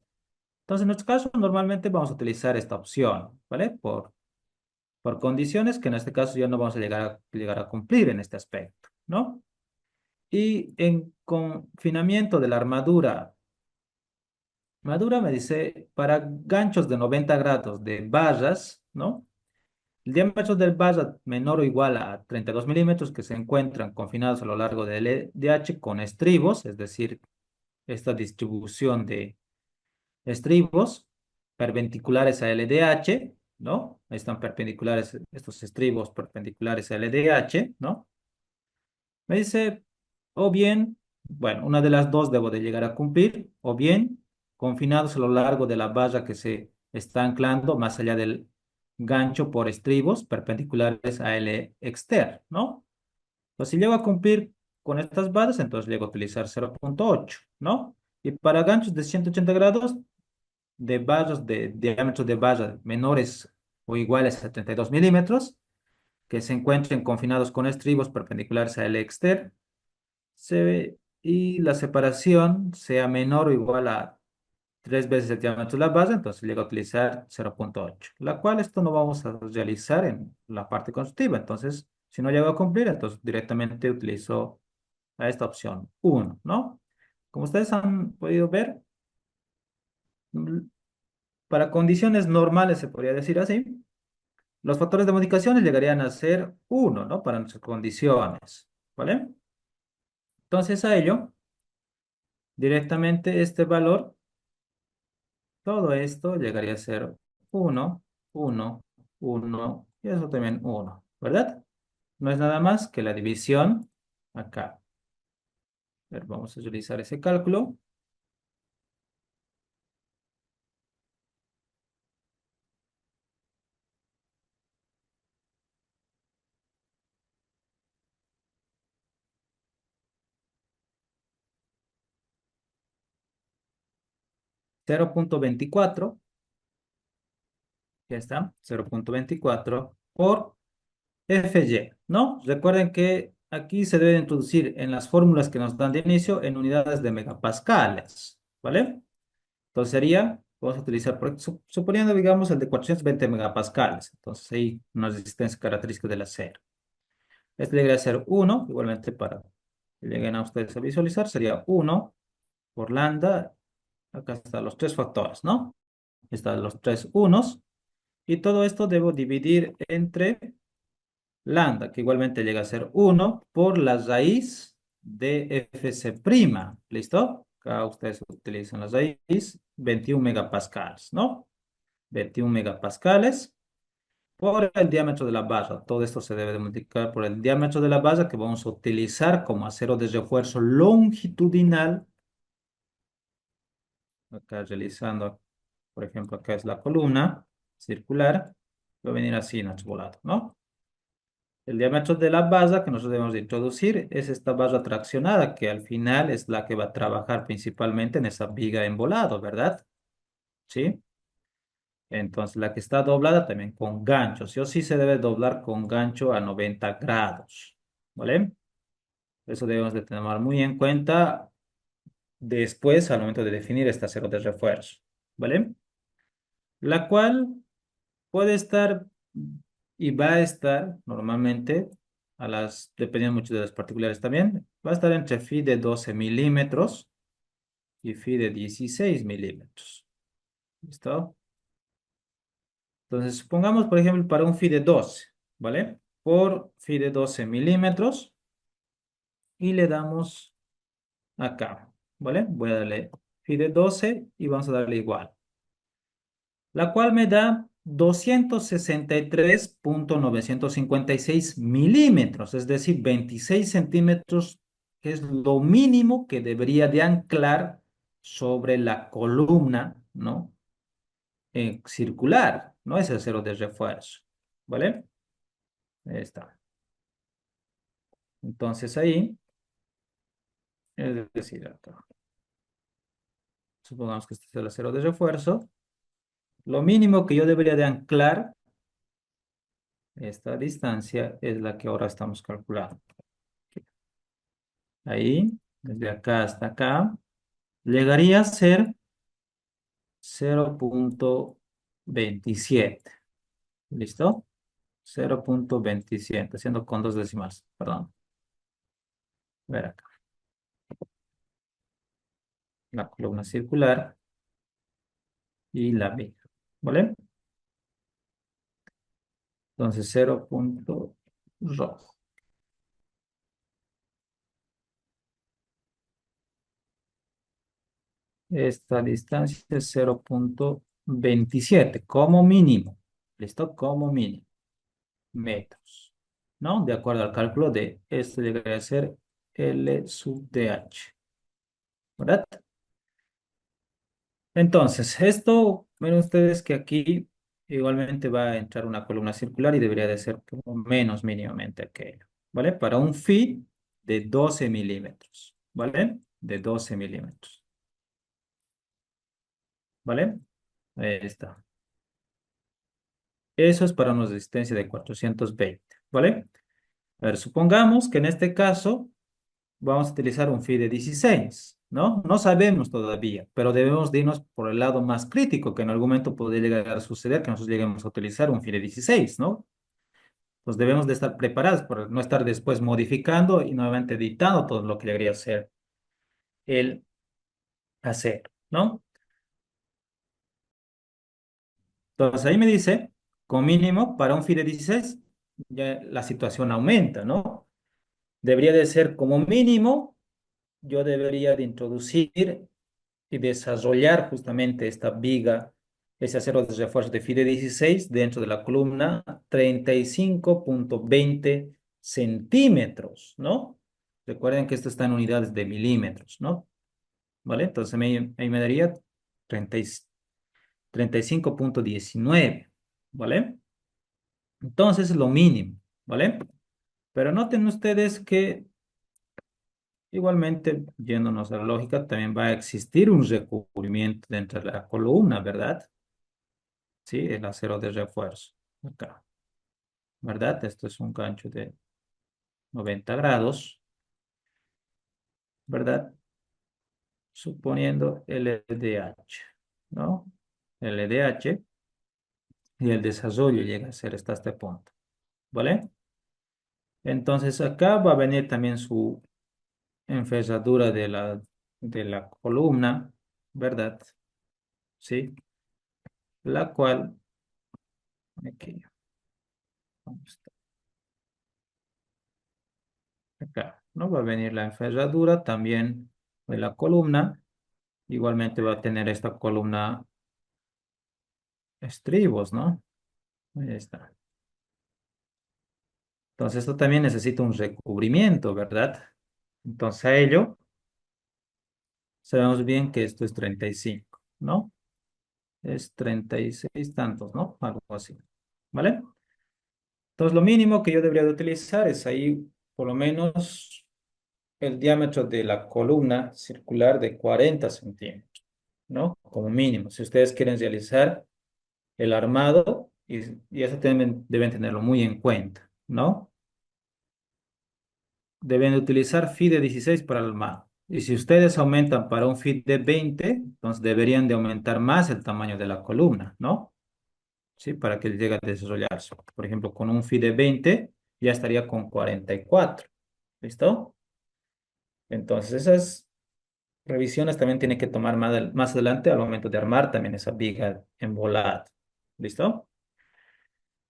Entonces, en nuestro caso, normalmente vamos a utilizar esta opción, ¿vale? Por condiciones que en este caso ya no vamos a llegar a cumplir en este aspecto, ¿no? Y en confinamiento de la armadura me dice, para ganchos de 90 grados de barras, ¿no? El diámetro del barra menor o igual a 32 milímetros que se encuentran confinados a lo largo del LDH con estribos, es decir, esta distribución de estribos perpendiculares a LDH, ¿no? Ahí están perpendiculares, estos estribos perpendiculares a LDH, ¿no? Me dice, o bien, bueno, una de las dos debo de llegar a cumplir, o bien confinados a lo largo de la barra que se está anclando más allá del gancho por estribos perpendiculares a L externo, ¿no? Pues si llego a cumplir con estas bases, entonces llego a utilizar 0,8, ¿no? Y para ganchos de 180 grados, de barras de diámetro de barra menores o iguales a 32 milímetros, que se encuentren confinados con estribos perpendiculares al exter, y la separación sea menor o igual a 3 veces el diámetro de la base, entonces llega a utilizar 0,8, la cual esto no vamos a realizar en la parte constructiva. Entonces, si no llego a cumplir, entonces directamente utilizo a esta opción 1, ¿no? Como ustedes han podido ver, mm, para condiciones normales, se podría decir así, los factores de modificaciones llegarían a ser 1, ¿no? Para nuestras condiciones, ¿vale? Entonces a ello, directamente este valor, todo esto llegaría a ser 1, 1, 1 y eso también 1, ¿verdad? No es nada más que la división acá. A ver, vamos a utilizar ese cálculo. 0,24, ya está, 0,24 por FY, ¿no? Recuerden que aquí se debe introducir en las fórmulas que nos dan de inicio en unidades de megapascales, ¿vale? Entonces sería, vamos a utilizar, suponiendo, digamos, el de 420 megapascales. Entonces ahí una resistencia característica del acero. Este debería ser 1, igualmente para que lleguen a ustedes a visualizar, sería 1 por lambda. Acá están los tres factores, ¿no? Están los tres unos. Y todo esto debo dividir entre lambda, que igualmente llega a ser 1 por la raíz de Fc'. ¿Listo? Acá ustedes utilizan la raíz, 21 megapascales, ¿no? 21 megapascales por el diámetro de la barra. Todo esto se debe de multiplicar por el diámetro de la barra que vamos a utilizar como acero de refuerzo longitudinal. Acá realizando, por ejemplo, acá es la columna circular. Va a venir así nuestro volado, ¿no? El diámetro de la barra que nosotros debemos de introducir es esta barra traccionada, que al final es la que va a trabajar principalmente en esa viga en volado, ¿verdad? ¿Sí? Entonces, la que está doblada también con gancho. Sí o sí se debe doblar con gancho a 90 grados, ¿vale? Eso debemos de tener muy en cuenta después al momento de definir este acero de refuerzo, ¿vale? La cual puede estar y va a estar normalmente, dependiendo mucho de las particulares también, va a estar entre phi de 12 milímetros y phi de 16 milímetros. ¿Listo? Entonces, supongamos, por ejemplo, para un phi de 12, ¿vale? Por phi de 12 milímetros y le damos acá, ¿vale? Voy a darle phi de 12 y vamos a darle igual, la cual me da 263,956 milímetros, es decir, 26 centímetros, que es lo mínimo que debería de anclar sobre la columna, ¿no? Circular, no es el cero de refuerzo, ¿vale? Ahí está. Entonces ahí, es decir, acá, supongamos que este es el cero de refuerzo, lo mínimo que yo debería de anclar esta distancia es la que ahora estamos calculando. Ahí, desde acá hasta acá, llegaría a ser 0,27. ¿Listo? 0,27, haciendo con dos decimales, perdón. A ver acá, la columna circular y la viga, ¿vale? Entonces, 0 punto rojo. Esta distancia es 0,27 como mínimo. ¿Listo? Como mínimo. Metros. ¿No? De acuerdo al cálculo de esto debería ser L sub DH. ¿Verdad? Entonces, esto, ven ustedes que aquí igualmente va a entrar una columna circular y debería de ser como menos mínimamente aquello. ¿vale? Para un feed de 12 milímetros, ¿vale? De 12 milímetros, ¿vale? Ahí está. Eso es para una resistencia de 420, ¿vale? A ver, supongamos que en este caso vamos a utilizar un feed de 16, ¿no? No sabemos todavía, pero debemos de irnos por el lado más crítico, que en algún momento podría llegar a suceder que nosotros lleguemos a utilizar un feed de 16, ¿no? Pues debemos de estar preparados para no estar después modificando y nuevamente editando todo lo que llegaría a ser el hacer, ¿no? Entonces ahí me dice, con mínimo para un feed de 16, ya la situación aumenta, ¿no? Debería de ser como mínimo, yo debería de introducir y desarrollar justamente esta viga, ese acero de refuerzo de FIDE 16 dentro de la columna 35,20 centímetros, ¿no? Recuerden que esto está en unidades de milímetros, ¿no? ¿Vale? Entonces ahí me daría 30 35,19, ¿vale? Entonces es lo mínimo, ¿vale? Pero noten ustedes que igualmente, yéndonos a la lógica, también va a existir un recubrimiento dentro de la columna, ¿verdad? Sí, el acero de refuerzo. Acá, ¿verdad? Esto es un gancho de 90 grados, ¿verdad? Suponiendo LDH, ¿no? LDH y el desarrollo llega a ser hasta este punto, ¿vale? Entonces acá va a venir también su enferradura de la columna, ¿verdad? Sí, la cual, aquí, ¿dónde está? Acá, ¿no? Va a venir la enferradura también de la columna. Igualmente va a tener esta columna estribos, ¿no? Ahí está. Entonces esto también necesita un recubrimiento, ¿verdad? Entonces a ello sabemos bien que esto es 35, ¿no? Es 36 tantos, ¿no? Algo así, ¿vale? Entonces lo mínimo que yo debería de utilizar es ahí por lo menos el diámetro de la columna circular de 40 centímetros, ¿no? Como mínimo. Si ustedes quieren realizar el armado, y eso deben tenerlo muy en cuenta, ¿no? Deben utilizar feed de 16 para el armado. Y si ustedes aumentan para un feed de 20, entonces deberían de aumentar más el tamaño de la columna, ¿no? Sí, para que llegue a desarrollarse. Por ejemplo, con un feed de 20 ya estaría con 44. ¿Listo? Entonces esas revisiones también tienen que tomar más adelante al momento de armar también esa viga embolada. ¿Listo?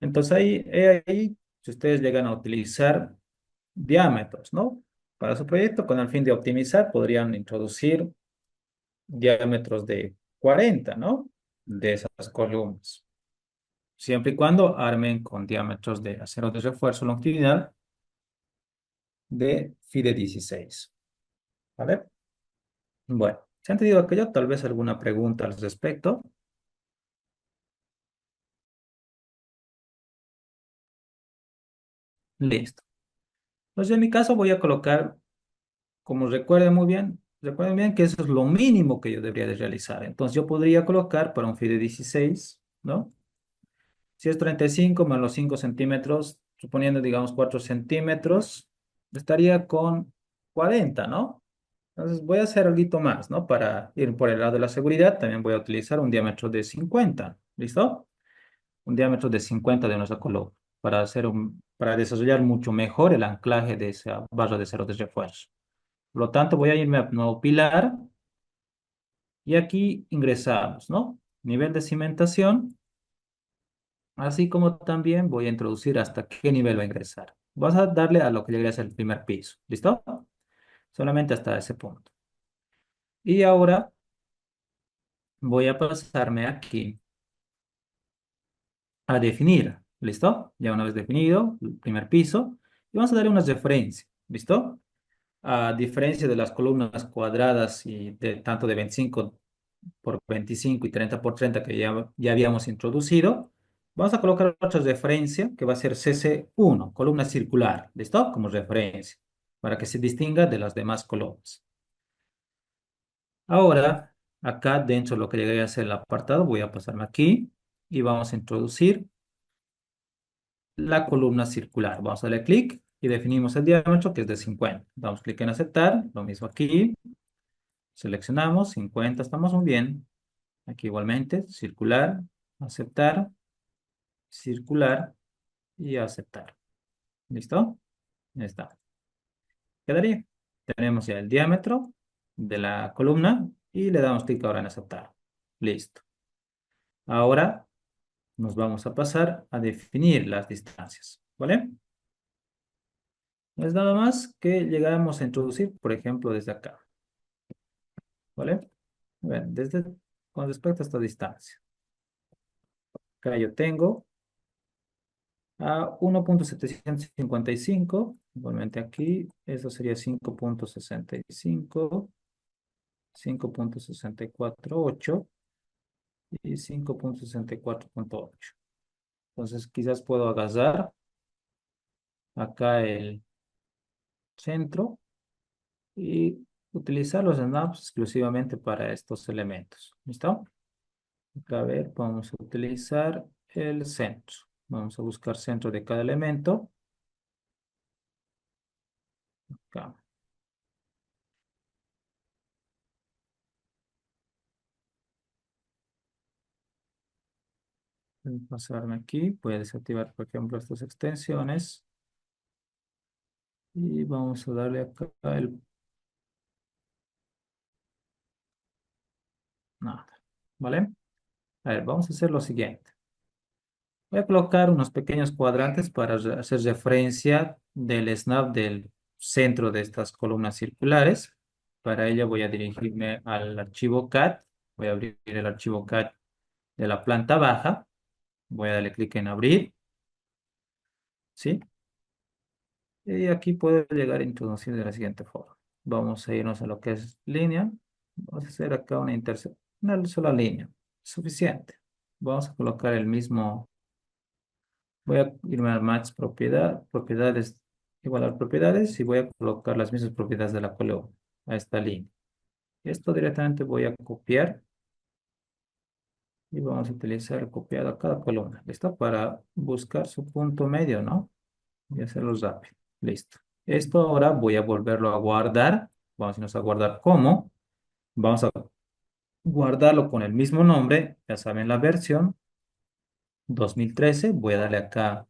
Entonces ahí, si ustedes llegan a utilizar diámetros, ¿no? Para su proyecto, con el fin de optimizar, podrían introducir diámetros de 40, ¿no? De esas columnas. Siempre y cuando armen con diámetros de acero de refuerzo longitudinal de FIDE 16. ¿Vale? Bueno, ¿se han entendido aquello? Tal vez alguna pregunta al respecto. Listo. Entonces, en mi caso voy a colocar, como recuerden bien que eso es lo mínimo que yo debería de realizar. Entonces, yo podría colocar para un FIDE 16, ¿no? Si es 35 más los 5 centímetros, suponiendo, digamos, 4 centímetros, estaría con 40, ¿no? Entonces voy a hacer algo más, ¿no? Para ir por el lado de la seguridad, también voy a utilizar un diámetro de 50. ¿Listo? Un diámetro de 50 de nuestra columna para desarrollar mucho mejor el anclaje de esa barra de cero de refuerzo. Por lo tanto, voy a irme a nuevo pilar y aquí ingresamos, ¿no? Nivel de cimentación. Así como también voy a introducir hasta qué nivel va a ingresar. Vas a darle a lo que llegue a ser el primer piso. ¿Listo? Solamente hasta ese punto. Y ahora voy a pasarme aquí a definir. ¿Listo? Ya una vez definido el primer piso. Y vamos a darle unas referencias. ¿Listo? A diferencia de las columnas cuadradas y de tanto de 25 por 25 y 30 por 30 que ya habíamos introducido, Vamos a colocar otra referencia que va a ser CC1, columna circular. ¿Listo? Como referencia, para que se distinga de las demás columnas. Ahora, acá dentro de lo que llegué a hacer el apartado, voy a pasarme aquí y vamos a introducir la columna circular. Vamos a darle clic y definimos el diámetro que es de 50. Damos clic en aceptar, lo mismo aquí. Seleccionamos 50, estamos muy bien. Aquí igualmente, circular, aceptar, circular y aceptar. ¿Listo? Ya está. Quedaría. Tenemos ya el diámetro de la columna y le damos clic ahora en aceptar. Listo. Ahora nos vamos a pasar a definir las distancias. ¿Vale? No es nada más que llegamos a introducir, por ejemplo, desde acá. ¿Vale? A ver, con respecto a esta distancia. Acá yo tengo a 1,755. Igualmente aquí, eso sería 5,65, 5,648 y 5,64,8. Entonces quizás puedo agarrar acá el centro y utilizar los snaps exclusivamente para estos elementos. ¿Listo? Acá, a ver, vamos a utilizar el centro. Vamos a buscar centro de cada elemento. Acá. Voy a pasarme aquí. Voy a desactivar, por ejemplo, estas extensiones. Y vamos a darle acá el... Nada. ¿Vale? A ver, vamos a hacer lo siguiente. Voy a colocar unos pequeños cuadrantes para hacer referencia del snap del centro de estas columnas circulares. Para ello voy a dirigirme al archivo CAD. Voy a abrir el archivo CAD de la planta baja. Voy a darle clic en abrir. ¿Sí? Y aquí puedo llegar a introducir de la siguiente forma. Vamos a irnos a lo que es línea. Vamos a hacer acá una intersección, una sola línea. Suficiente. Vamos a colocar el mismo. Voy a irme a Max propiedades, igualar propiedades y voy a colocar las mismas propiedades de la columna a esta línea. Esto directamente voy a copiar y vamos a utilizar copiado a cada columna. ¿Listo? Para buscar su punto medio, ¿no? Voy a hacerlo rápido. Listo. Esto ahora voy a volverlo a guardar. Vamos a irnos a guardar como. Vamos a guardarlo con el mismo nombre. Ya saben la versión 2013. Voy a darle acá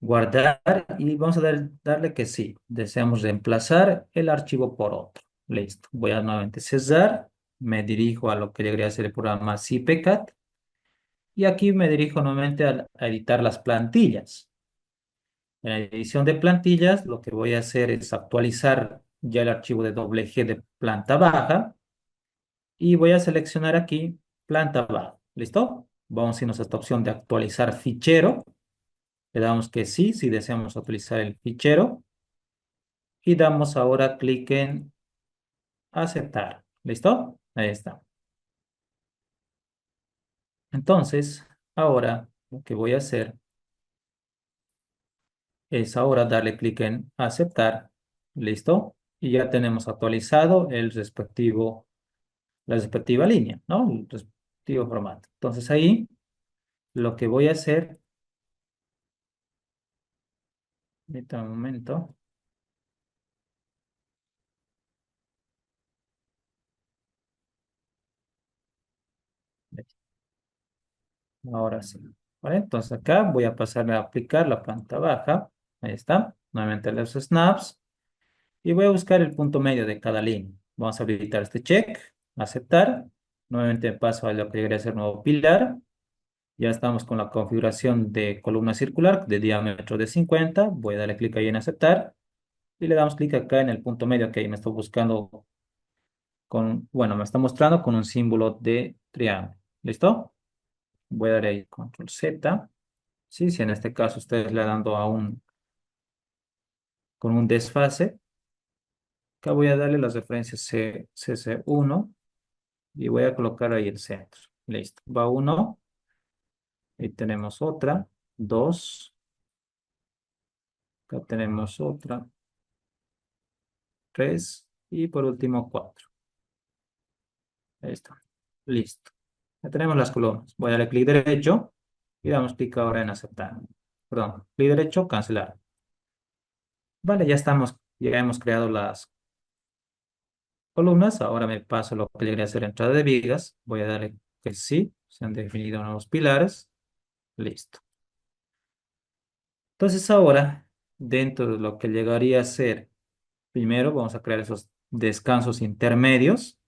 guardar y vamos a darle que sí. Deseamos reemplazar el archivo por otro. Listo. Voy a nuevamente cesar. Me dirijo a lo que debería ser el programa CPCAT. Y aquí me dirijo nuevamente a editar las plantillas. En la edición de plantillas, lo que voy a hacer es actualizar ya el archivo de doble G de planta baja y voy a seleccionar aquí planta baja. ¿Listo? Vamos a irnos a esta opción de actualizar fichero. Le damos que sí, si deseamos actualizar el fichero. Y damos ahora clic en aceptar. ¿Listo? Ahí está. Entonces, ahora lo que voy a hacer es ahora darle clic en aceptar. ¿Listo? Y ya tenemos actualizado la respectiva línea, ¿no? El respectivo formato. Entonces ahí lo que voy a hacer, ahorita un momento, ahora sí. ¿Vale? Entonces acá voy a pasar a aplicar la planta baja. Ahí está. Nuevamente los snaps. Y voy a buscar el punto medio de cada línea. Vamos a habilitar este check, aceptar. Nuevamente paso a lo que debería ser nuevo pilar. Ya estamos con la configuración de columna circular de diámetro de 50. Voy a darle clic ahí en aceptar. Y le damos clic acá en el punto medio que ahí me estoy buscando bueno, me está mostrando con un símbolo de triángulo. ¿Listo? Voy a dar ahí control Z. Sí, si en este caso ustedes le dando con un desfase, acá voy a darle las referencias CC1 y voy a colocar ahí el centro. Listo. Va uno, Y tenemos otra, 2. Acá tenemos otra, 3. Y por último, 4. Ahí está. Listo. Ya tenemos las columnas. Voy a darle clic derecho y damos clic ahora en aceptar. Perdón, clic derecho, cancelar. Vale, ya estamos, ya hemos creado las columnas. Ahora me paso lo que le quería hacer entrada de vigas. Voy a darle que sí. Se han definido nuevos pilares. Listo. Entonces ahora, dentro de lo que llegaría a ser, primero vamos a crear esos descansos intermedios.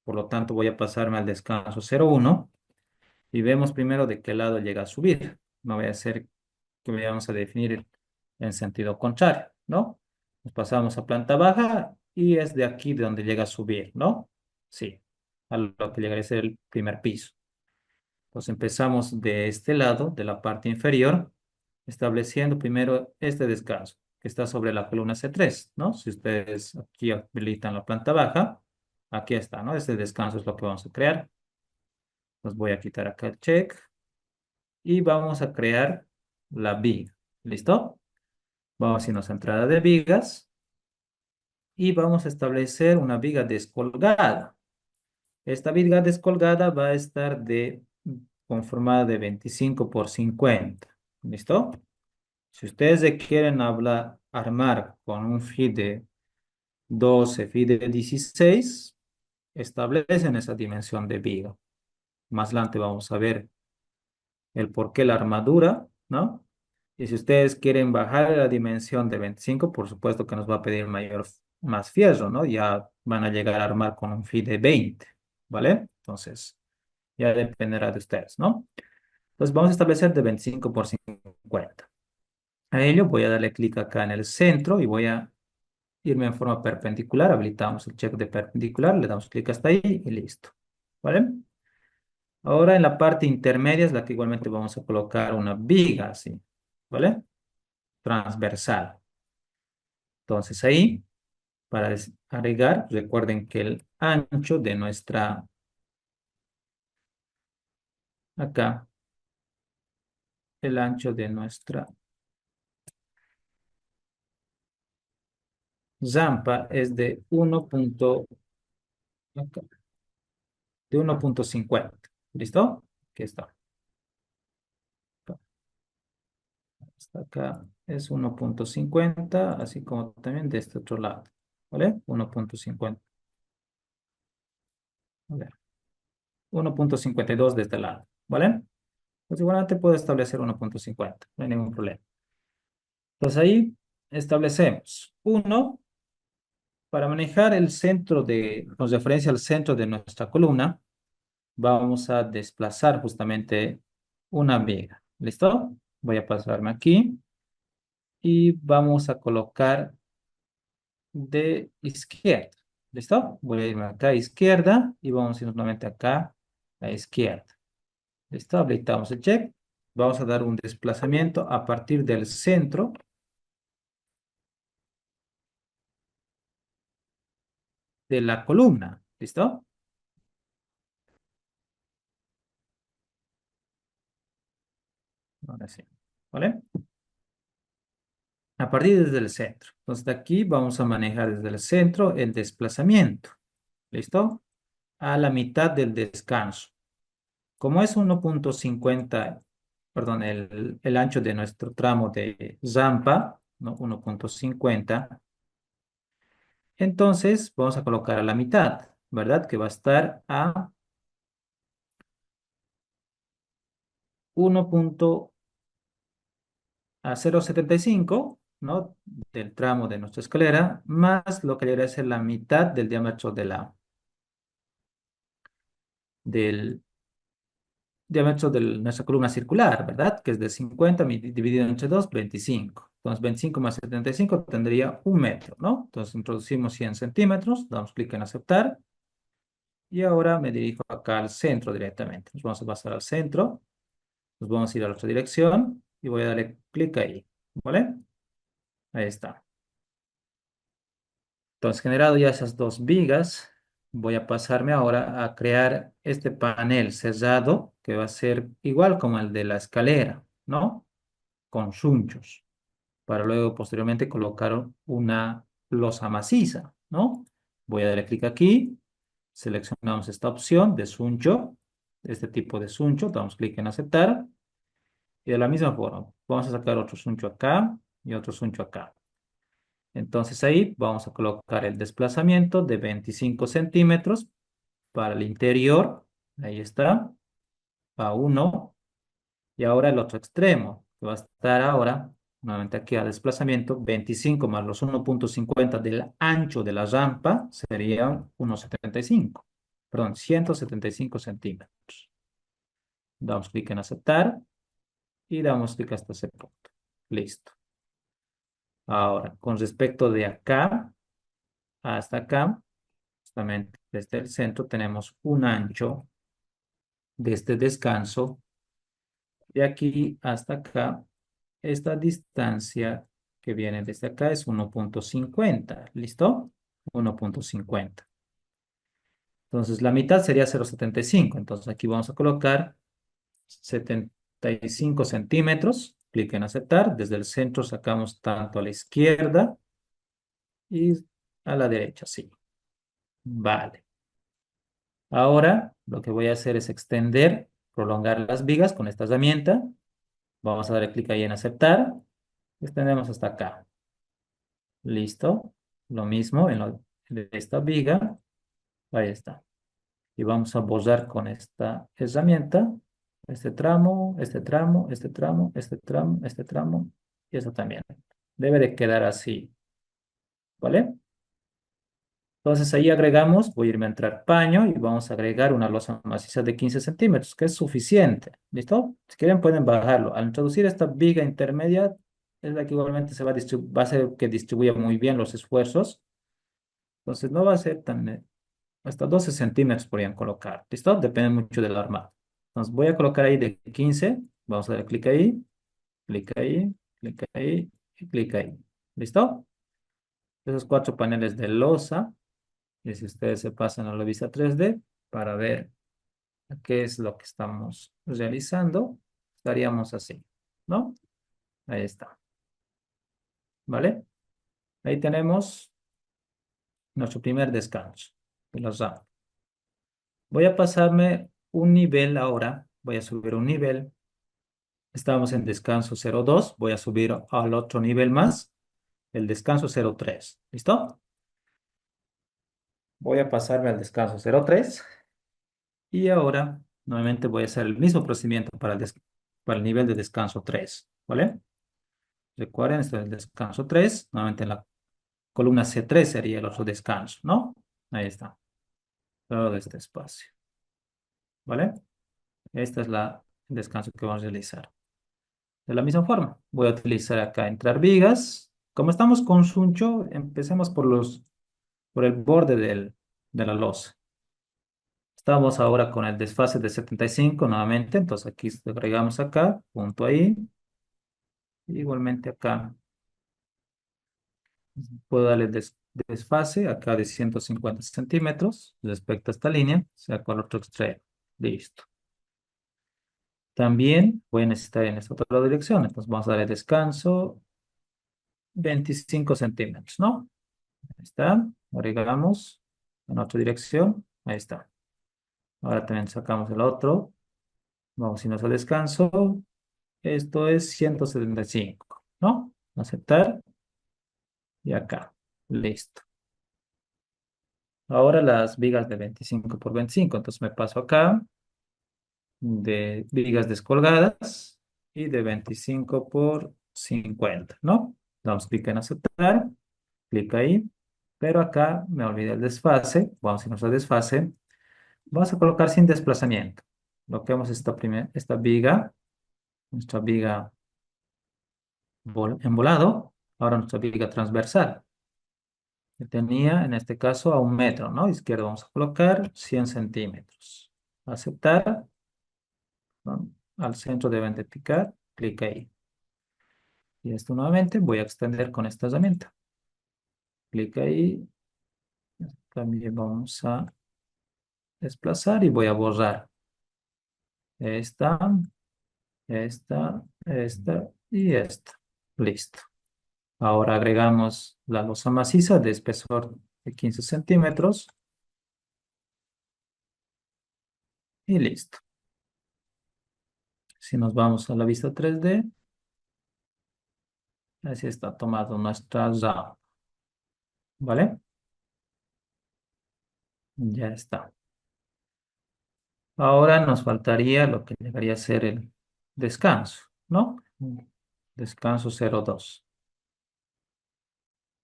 Por lo tanto, voy a pasarme al descanso 0,1 y vemos primero de qué lado llega a subir. No voy a hacer que vayamos a definir en sentido contrario, ¿no? Nos pasamos a planta baja y es de aquí de donde llega a subir, ¿no? Sí, a lo que llegaría a ser el primer piso. Entonces empezamos de este lado, de la parte inferior, estableciendo primero este descanso, que está sobre la columna C3, ¿no? Si ustedes aquí habilitan la planta baja, aquí está, ¿no? Este descanso es lo que vamos a crear. Entonces voy a quitar acá el check y vamos a crear la viga. ¿Listo? Vamos a irnos a entrada de vigas y vamos a establecer una viga descolgada. Esta viga descolgada va a estar conformada de 25 por 50. ¿Listo? Si ustedes se quieren armar con un feed de 12, feed de 16, establecen esa dimensión de viga. Más adelante vamos a ver el por qué la armadura, ¿no? Y si ustedes quieren bajar la dimensión de 25, por supuesto que nos va a pedir más fierro, ¿no? Ya van a llegar a armar con un feed de 20, ¿vale? Entonces, ya dependerá de ustedes, ¿no? Entonces, vamos a establecer de 25 por 50. A ello voy a darle clic acá en el centro y voy a irme en forma perpendicular. Habilitamos el check de perpendicular, le damos clic hasta ahí y listo, ¿vale? Ahora en la parte intermedia es la que igualmente vamos a colocar una viga, así, ¿vale? Transversal. Entonces ahí, para agregar, recuerden que el ancho de acá, el ancho de nuestra zampa es de 1,50. ¿Listo? Aquí está. Hasta acá es 1,50, así como también de este otro lado. ¿Vale? 1,50. A ver, 1,52 de este lado. ¿Vale? Pues igualmente puedo establecer 1,50. No hay ningún problema. Entonces ahí establecemos 1 para manejar el centro con referencia al centro de nuestra columna. Vamos a desplazar justamente una viga. ¿Listo? Voy a pasarme aquí y vamos a colocar de izquierda. ¿Listo? Voy a irme acá a izquierda y vamos a ir nuevamente acá a izquierda. ¿Listo? Habilitamos el check. Vamos a dar un desplazamiento a partir del centro de la columna. ¿Listo? Ahora sí. ¿Vale? A partir desde el centro. Entonces, de aquí vamos a manejar desde el centro el desplazamiento. ¿Listo? A la mitad del descanso. Como es 1,50, perdón, el ancho de nuestro tramo de zampa, ¿no? 1,50, entonces vamos a colocar a la mitad, ¿verdad? Que va a estar a 0,75, ¿no? Del tramo de nuestra escalera, más lo que debería ser la mitad del diámetro del de nuestra columna circular, ¿verdad? Que es de 50 dividido entre 2, 25. Entonces, 25 más 75 tendría 1 metro, ¿no? Entonces, introducimos 100 centímetros, damos clic en aceptar y ahora me dirijo acá al centro directamente. Nos vamos a pasar al centro, nos vamos a ir a la otra dirección y voy a darle clic ahí, ¿vale? Ahí está. Entonces, generado ya esas dos vigas, voy a pasarme ahora a crear este panel cerrado que va a ser igual como el de la escalera, ¿no? Con shunchos, para luego posteriormente colocar una losa maciza, ¿no? Voy a darle clic aquí, seleccionamos esta opción de shuncho, este tipo de shuncho, damos clic en aceptar, y de la misma forma, vamos a sacar otro shuncho acá y otro shuncho acá. Entonces ahí vamos a colocar el desplazamiento de 25 centímetros para el interior, ahí está, a uno. Y ahora el otro extremo, que va a estar ahora, nuevamente aquí a desplazamiento, 25 más los 1,50 del ancho de la rampa serían 1,75, perdón, 175 centímetros. Damos clic en aceptar y damos clic hasta ese punto. Listo. Ahora, con respecto de acá hasta acá, justamente desde el centro tenemos un ancho de este descanso. De aquí hasta acá, esta distancia que viene desde acá es 1,50. ¿Listo? 1,50. Entonces, la mitad sería 0,75. Entonces, aquí vamos a colocar 75 centímetros. Clic en aceptar. Desde el centro sacamos tanto a la izquierda y a la derecha, sí. Vale. Ahora, lo que voy a hacer es extender, prolongar las vigas con esta herramienta. Vamos a dar clic ahí en aceptar. Extendemos hasta acá. Listo. Lo mismo de esta viga. Ahí está. Y vamos a borrar con esta herramienta este tramo, este tramo, este tramo, este tramo, este tramo y eso también. Debe de quedar así. ¿Vale? Entonces ahí agregamos, voy a irme a entrar paño y vamos a agregar una losa maciza de 15 centímetros, que es suficiente. ¿Listo? Si quieren pueden bajarlo. Al introducir esta viga intermedia, es la que igualmente va a hacer que distribuya muy bien los esfuerzos. Entonces no va a ser tan... hasta 12 centímetros podrían colocar. ¿Listo? Depende mucho del armado. Entonces voy a colocar ahí de 15. Vamos a dar clic ahí, clic ahí, clic ahí y clic ahí. ¿Listo? Esos cuatro paneles de losa. Y si ustedes se pasan a la vista 3D para ver qué es lo que estamos realizando, estaríamos así, ¿no? Ahí está. ¿Vale? Ahí tenemos nuestro primer descanso de los RAM. Voy a pasarme un nivel ahora. Voy a subir un nivel. Estamos en descanso 0,2. Voy a subir al otro nivel más, el descanso 0,3. ¿Listo? Voy a pasarme al descanso 0,3. Y ahora, nuevamente voy a hacer el mismo procedimiento para el nivel de descanso 3. ¿Vale? Recuerden, este es el descanso 3. Nuevamente en la columna C3 sería el otro descanso, ¿no? Ahí está. Todo este espacio. ¿Vale? Este es el descanso que vamos a realizar. De la misma forma, voy a utilizar acá entrar vigas. Como estamos con Suncho, empecemos por el borde de la losa. Estamos ahora con el desfase de 75 nuevamente, entonces aquí agregamos acá, punto ahí, igualmente acá puedo darle desfase acá de 150 centímetros respecto a esta línea, sea con el otro extremo. Listo. También voy a necesitar en esta otra dirección, entonces vamos a darle descanso 25 centímetros, ¿no? Ahí está, agregamos en otra dirección, ahí está. Ahora también sacamos el otro, vamos a irnos al descanso, esto es 175, ¿no? Aceptar y acá, listo. Ahora las vigas de 25 por 25, entonces me paso acá, de vigas descolgadas y de 25 por 50, ¿no? Damos clic en aceptar, clic ahí, pero acá me olvidé el desfase, vamos a irnos al desfase. Vamos a colocar sin desplazamiento. Bloqueamos esta viga, nuestra viga en volado. Ahora nuestra viga transversal. Que tenía en este caso a 1 metro, ¿no? Izquierdo vamos a colocar 100 centímetros. Aceptar, ¿no? Al centro deben de picar, clic ahí. Y esto nuevamente voy a extender con esta herramienta. Clic ahí. También vamos a desplazar y voy a borrar esta, esta y esta. Listo. Ahora agregamos la losa maciza de espesor de 15 centímetros y listo. Si nos vamos a la vista 3D, así está tomado nuestra rampa, ¿vale? Ya está. Ahora nos faltaría lo que llegaría a ser el descanso, ¿no? Descanso 0,2.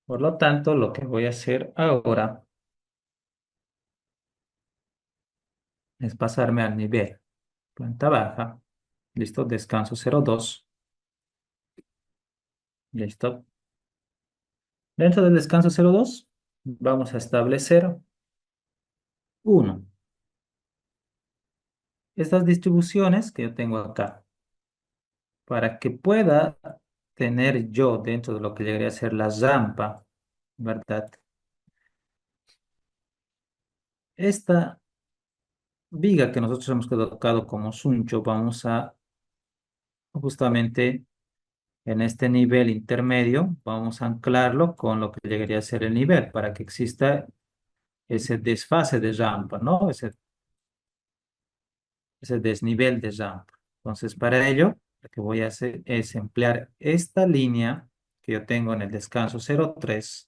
Por lo tanto, lo que voy a hacer ahora es pasarme al nivel planta baja. Listo, descanso 0,2. Listo. Dentro del descanso 0,2 vamos a establecer 1. Estas distribuciones que yo tengo acá, para que pueda tener yo dentro de lo que llegaría a ser la rampa, ¿verdad? Esta viga que nosotros hemos colocado como suncho, vamos a justamente en este nivel intermedio, vamos a anclarlo con lo que llegaría a ser el nivel para que exista ese desfase de rampa, ¿no? Ese desnivel de rampa. Entonces, para ello, lo que voy a hacer es emplear esta línea que yo tengo en el descanso 0,3,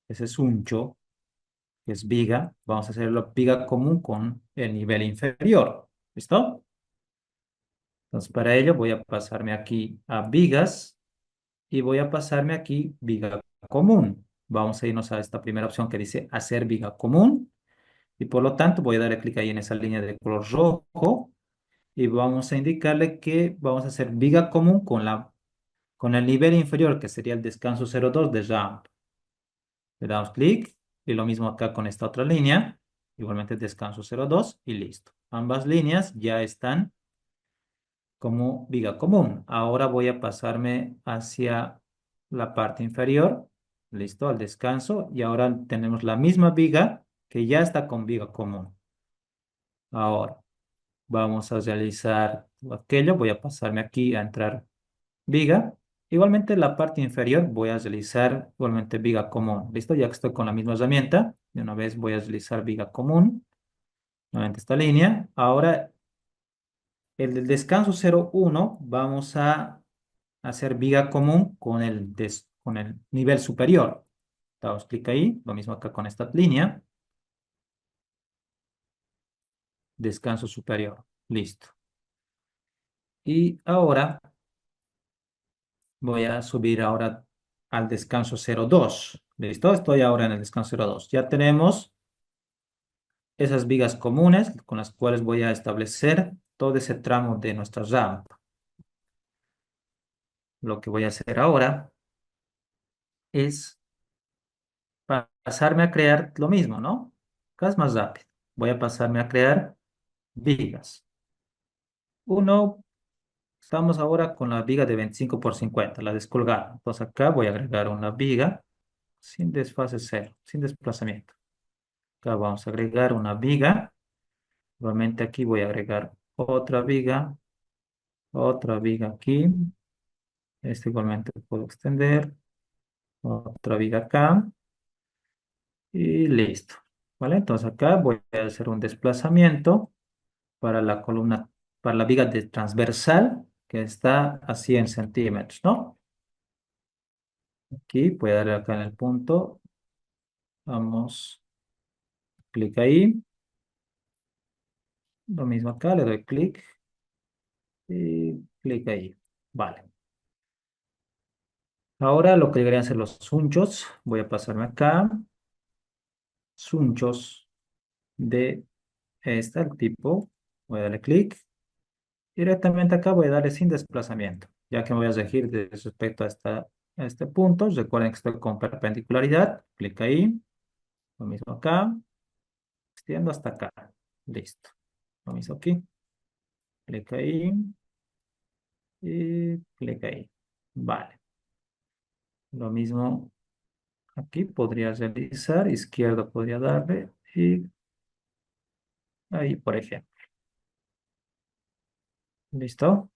ese suncho, que es viga, vamos a hacerlo viga común con el nivel inferior. ¿Listo? Entonces, para ello voy a pasarme aquí a vigas y voy a pasarme aquí viga común. Vamos a irnos a esta primera opción que dice hacer viga común y por lo tanto voy a darle clic ahí en esa línea de color rojo y vamos a indicarle que vamos a hacer viga común con el nivel inferior que sería el descanso 0,2 de ramp. Le damos clic y lo mismo acá con esta otra línea, igualmente descanso 0,2 y listo. Ambas líneas ya están como viga común. Ahora voy a pasarme hacia la parte inferior, listo, al descanso, y ahora tenemos la misma viga que ya está con viga común. Ahora vamos a realizar aquello, voy a pasarme aquí a entrar viga. Igualmente la parte inferior voy a realizar igualmente viga común, listo, ya que estoy con la misma herramienta, de una vez voy a realizar viga común, nuevamente esta línea. Ahora el del descanso 0,1 vamos a hacer viga común con el nivel superior. Damos clic ahí, lo mismo acá con esta línea, descanso superior. Listo. Y ahora voy a subir ahora al descanso 0,2. Listo, estoy ahora en el descanso 0,2. Ya tenemos esas vigas comunes con las cuales voy a establecer todo ese tramo de nuestra rampa. Lo que voy a hacer ahora es pasarme a crear lo mismo, ¿no? Acá es más rápido. Voy a pasarme a crear vigas. Uno, estamos ahora con la viga de 25 por 50, la descolgada. Entonces acá voy a agregar una viga sin desfase cero, sin desplazamiento. Acá vamos a agregar una viga. Nuevamente aquí voy a agregar otra viga aquí. Este igualmente puedo extender. Otra viga acá. Y listo. ¿Vale? Entonces acá voy a hacer un desplazamiento para la columna, para la viga de transversal que está a 100 centímetros, ¿no? Aquí voy a darle acá en el punto. Vamos, clic ahí. Lo mismo acá, le doy clic y clic ahí. Vale. Ahora lo que deberían ser los sunchos. Voy a pasarme acá. Sunchos de este tipo. Voy a darle clic. Directamente acá voy a darle sin desplazamiento. Ya que me voy a regir respecto a este punto. Recuerden que estoy con perpendicularidad. Clic ahí. Lo mismo acá. Extiendo hasta acá. Listo. Lo mismo aquí. Clic ahí. Y clic ahí. Vale. Lo mismo aquí podría realizar. Izquierda podría darle. Y ahí, por ejemplo. ¿Listo?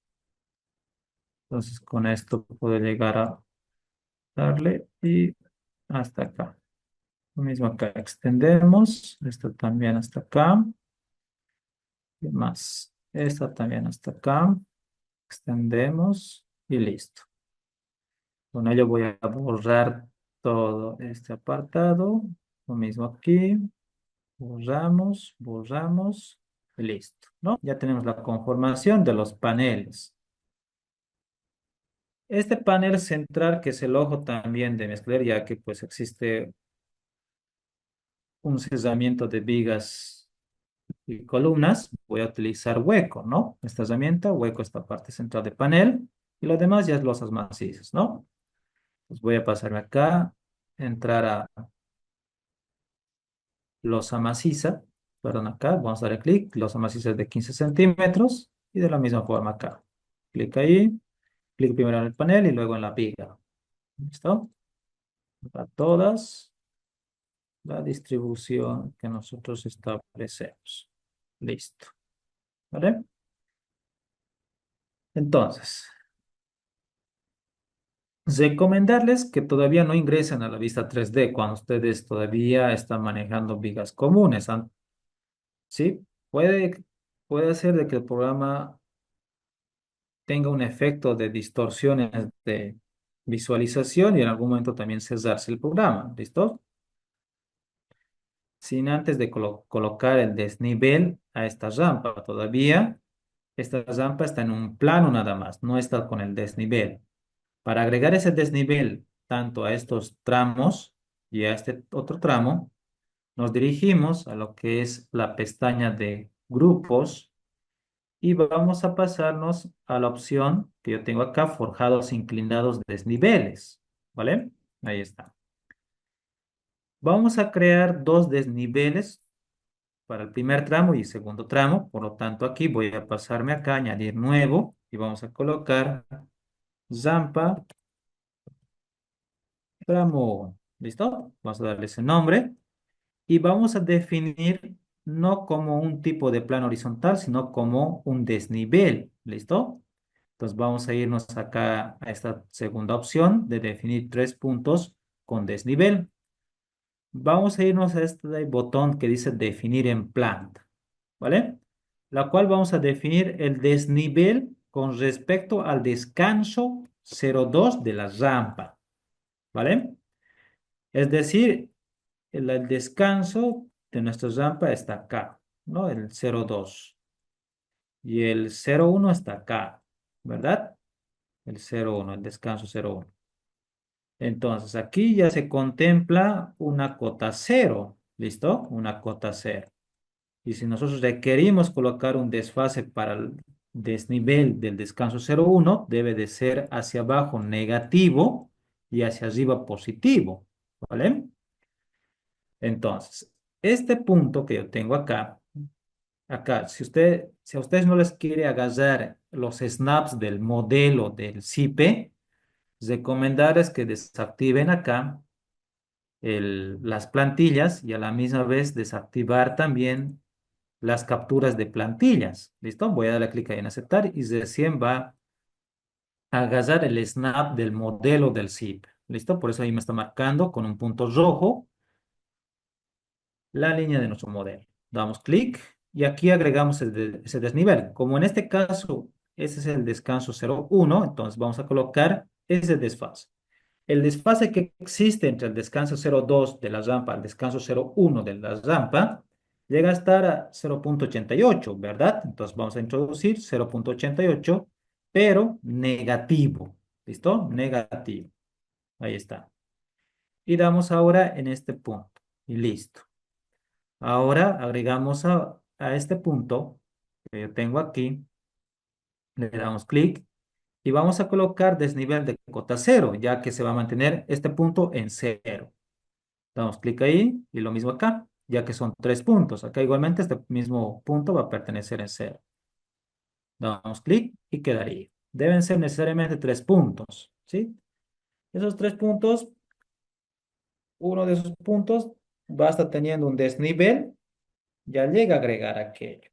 Entonces con esto puedo llegar a darle y hasta acá. Lo mismo acá, extendemos, esto también hasta acá, y más, esta también hasta acá, extendemos y listo. Con ello voy a borrar todo este apartado, lo mismo aquí, borramos, borramos y listo, ¿no? Ya tenemos la conformación de los paneles. Este panel central, que es el ojo también de mezclar, ya que pues existe un cerramiento de vigas y columnas, voy a utilizar hueco, ¿no? Esta herramienta, hueco, esta parte central del panel, y lo demás ya es losas macizas, ¿no? Pues voy a pasarme acá, entrar a losa maciza, perdón, acá, vamos a darle clic, losa maciza de 15 centímetros, y de la misma forma acá. Clic ahí, clic primero en el panel y luego en la viga. ¿Listo? Para todas la distribución que nosotros establecemos. Listo. ¿Vale? Entonces, recomendarles que todavía no ingresen a la vista 3D cuando ustedes todavía están manejando vigas comunes. ¿Sí? Puede ser de que el programa tenga un efecto de distorsiones de visualización y en algún momento también cesarse el programa. ¿Listo? Sin antes de colocar el desnivel a esta rampa. Todavía esta rampa está en un plano nada más, no está con el desnivel. Para agregar ese desnivel tanto a estos tramos y a este otro tramo, nos dirigimos a lo que es la pestaña de grupos y vamos a pasarnos a la opción que yo tengo acá, forjados inclinados desniveles, ¿vale? Ahí está. Vamos a crear dos desniveles para el primer tramo y segundo tramo, por lo tanto aquí voy a pasarme acá, añadir nuevo y vamos a colocar Zampa tramo 1. ¿Listo? Vamos a darle ese nombre y vamos a definir no como un tipo de plano horizontal, sino como un desnivel. ¿Listo? Entonces vamos a irnos acá a esta segunda opción de definir 3 puntos con desnivel. Vamos a irnos a este botón que dice definir en planta, ¿vale? La cual vamos a definir el desnivel con respecto al descanso 0,2 de la rampa, ¿vale? Es decir, el descanso de nuestra rampa está acá, ¿no? El 0,2. Y el 0,1 está acá, ¿verdad? El 0,1, el descanso 0,1. Entonces, aquí ya se contempla una cota cero, ¿listo? Una cota cero. Y si nosotros requerimos colocar un desfase para el desnivel del descanso 0,1, debe de ser hacia abajo negativo y hacia arriba positivo, ¿vale? Entonces, este punto que yo tengo acá, si a ustedes no les quiere agarrar los snaps del modelo del CIPE, recomendarles que desactiven acá las plantillas y a la misma vez desactivar también las capturas de plantillas. ¿Listo? Voy a darle clic ahí en aceptar y recién va a agarrar el snap del modelo del zip. ¿Listo? Por eso ahí me está marcando con un punto rojo la línea de nuestro modelo. Damos clic y aquí agregamos ese desnivel. Como en este caso, ese es el descanso 0,1, entonces vamos a colocar ese desfase. El desfase que existe entre el descanso 0,2 de la rampa al descanso 0,1 de la rampa llega a estar a 0,88, ¿verdad? Entonces vamos a introducir 0,88, pero negativo. ¿Listo? Negativo. Ahí está. Y damos ahora en este punto. Y listo. Ahora agregamos a este punto que yo tengo aquí, le damos clic y vamos a colocar desnivel de cota cero, ya que se va a mantener este punto en cero. Damos clic ahí y lo mismo acá, ya que son 3 puntos. Acá igualmente este mismo punto va a pertenecer en cero. Damos clic y quedaría. Deben ser necesariamente 3 puntos, ¿sí? Esos 3 puntos, uno de esos puntos va a estar teniendo un desnivel, ya llega a agregar aquello.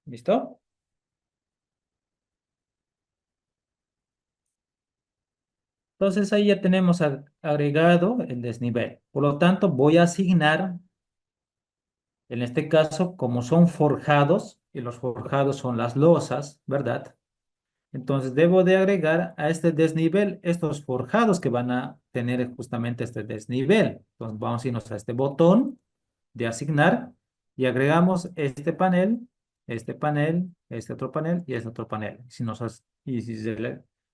¿Listo? Entonces ahí ya tenemos agregado el desnivel. Por lo tanto, voy a asignar, en este caso, como son forjados, y los forjados son las losas, ¿verdad? Entonces debo de agregar a este desnivel estos forjados que van a tener justamente este desnivel. Entonces vamos a irnos a este botón de asignar y agregamos este panel, este otro panel y este otro panel. Si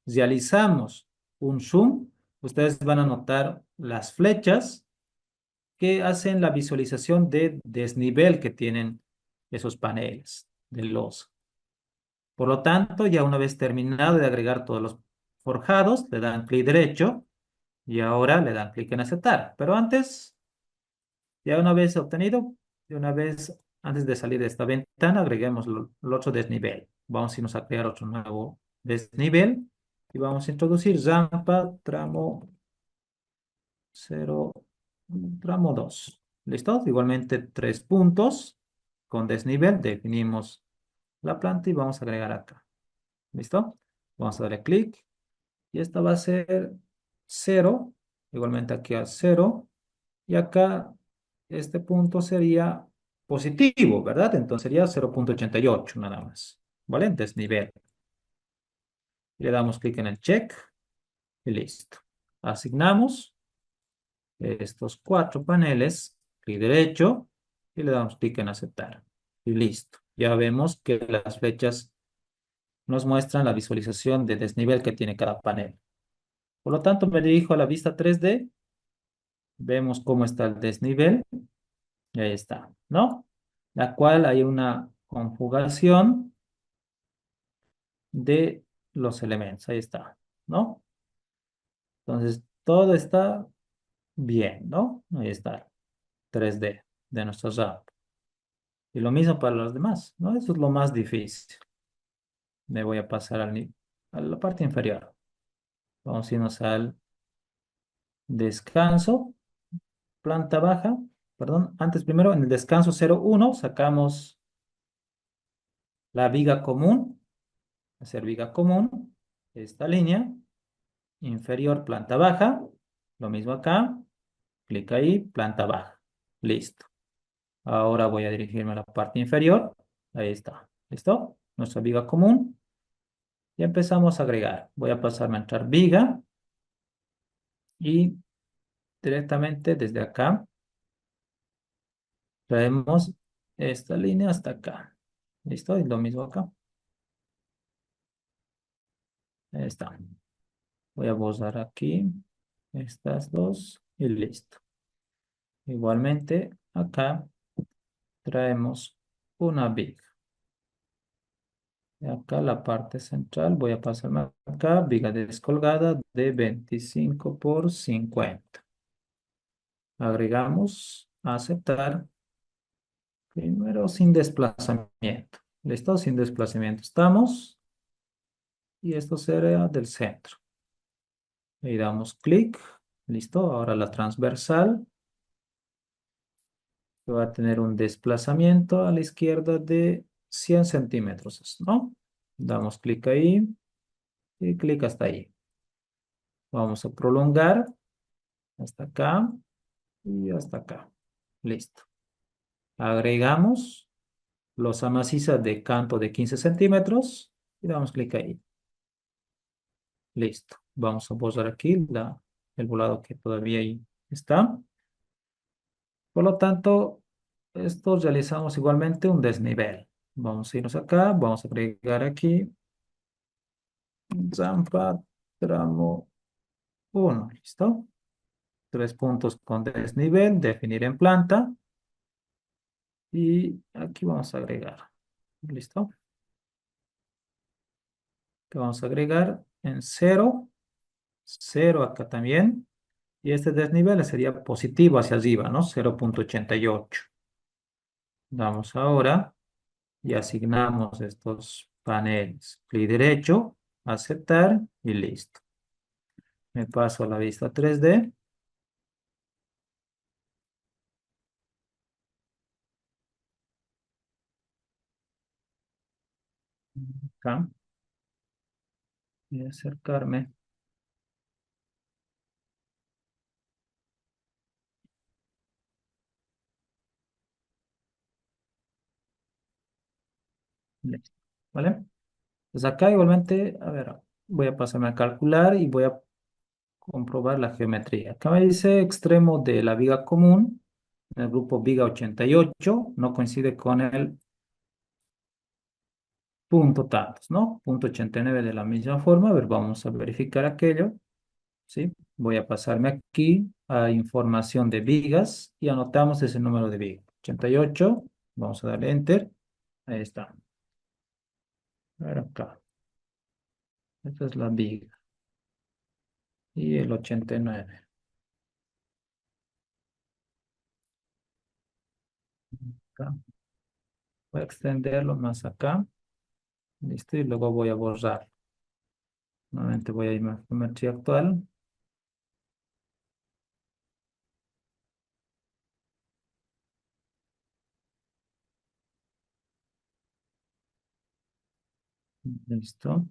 realizamos un zoom, ustedes van a notar las flechas que hacen la visualización de desnivel que tienen esos paneles de los. Por lo tanto, ya una vez terminado de agregar todos los forjados, le dan clic derecho y ahora le dan clic en aceptar. Pero antes, ya una vez obtenido, de una vez antes de salir de esta ventana, agreguemos el otro desnivel. Vamos a irnos a crear otro nuevo desnivel y vamos a introducir rampa tramo 0, tramo 2. ¿Listo? Igualmente 3 puntos con desnivel. Definimos la planta y vamos a agregar acá. ¿Listo? Vamos a darle clic y esta va a ser 0. Igualmente aquí a 0. Y acá este punto sería positivo, ¿verdad? Entonces sería 0,88 nada más. ¿Vale? Desnivel. Le damos clic en el check y listo. Asignamos estos 4 paneles, clic derecho y le damos clic en aceptar. Y listo. Ya vemos que las flechas nos muestran la visualización de desnivel que tiene cada panel. Por lo tanto, me dirijo a la vista 3D. Vemos cómo está el desnivel. Y ahí está, ¿no? La cual hay una conjugación de los elementos. Ahí está, ¿no? Entonces, todo está bien, ¿no? Ahí está, 3D de nuestro RAP. Y lo mismo para los demás, ¿no? Eso es lo más difícil. Me voy a pasar a la parte inferior. Vamos a irnos al descanso, planta baja. Perdón, antes primero en el descanso 0,1 sacamos la viga común, hacer viga común, esta línea, inferior, planta baja, lo mismo acá, clic ahí, planta baja, listo. Ahora voy a dirigirme a la parte inferior, ahí está, ¿listo? Nuestra viga común, y empezamos a agregar. Voy a pasarme a entrar viga, y directamente desde acá, traemos esta línea hasta acá, ¿listo? Y lo mismo acá, ahí está. Voy a borrar aquí estas dos y listo. Igualmente, acá traemos una viga. Y acá la parte central, voy a pasarme acá, viga descolgada de 25 por 50. Agregamos, aceptar, primero sin desplazamiento. ¿Listo? Sin desplazamiento estamos. Y esto será del centro. Y damos clic. ¿Listo? Ahora la transversal que va a tener un desplazamiento a la izquierda de 100 centímetros, ¿no? Damos clic ahí y clic hasta ahí. Vamos a prolongar hasta acá y hasta acá. Listo. Agregamos los amasizas de canto de 15 centímetros y damos clic ahí. Listo. Vamos a borrar aquí el volado que todavía ahí está. Por lo tanto, esto realizamos igualmente un desnivel. Vamos a irnos acá, vamos a agregar aquí rampa tramo 1. ¿Listo? 3 puntos con desnivel, definir en planta. Y aquí vamos a agregar. ¿Listo? Que vamos a agregar en 0, 0 acá también. Y este desnivel sería positivo hacia arriba, ¿no? 0,88. Damos ahora y asignamos estos paneles. Clic derecho, aceptar y listo. Me paso a la vista 3D. Acá. Y acercarme. Listo. ¿Vale? Pues acá igualmente, a ver, voy a pasarme a calcular y voy a comprobar la geometría. Acá me dice extremo de la viga común, el grupo viga 88 no coincide con el punto tantos, ¿no? Punto 89 de la misma forma. A ver, vamos a verificar aquello, ¿sí? Voy a pasarme aquí a información de vigas y anotamos ese número de viga. 88, vamos a darle enter. Ahí está. A ver acá. Esta es la viga. Y el 89. Acá. Voy a extenderlo más acá. Listo. Y luego voy a borrar. Nuevamente voy a ir a geometría actual. Listo.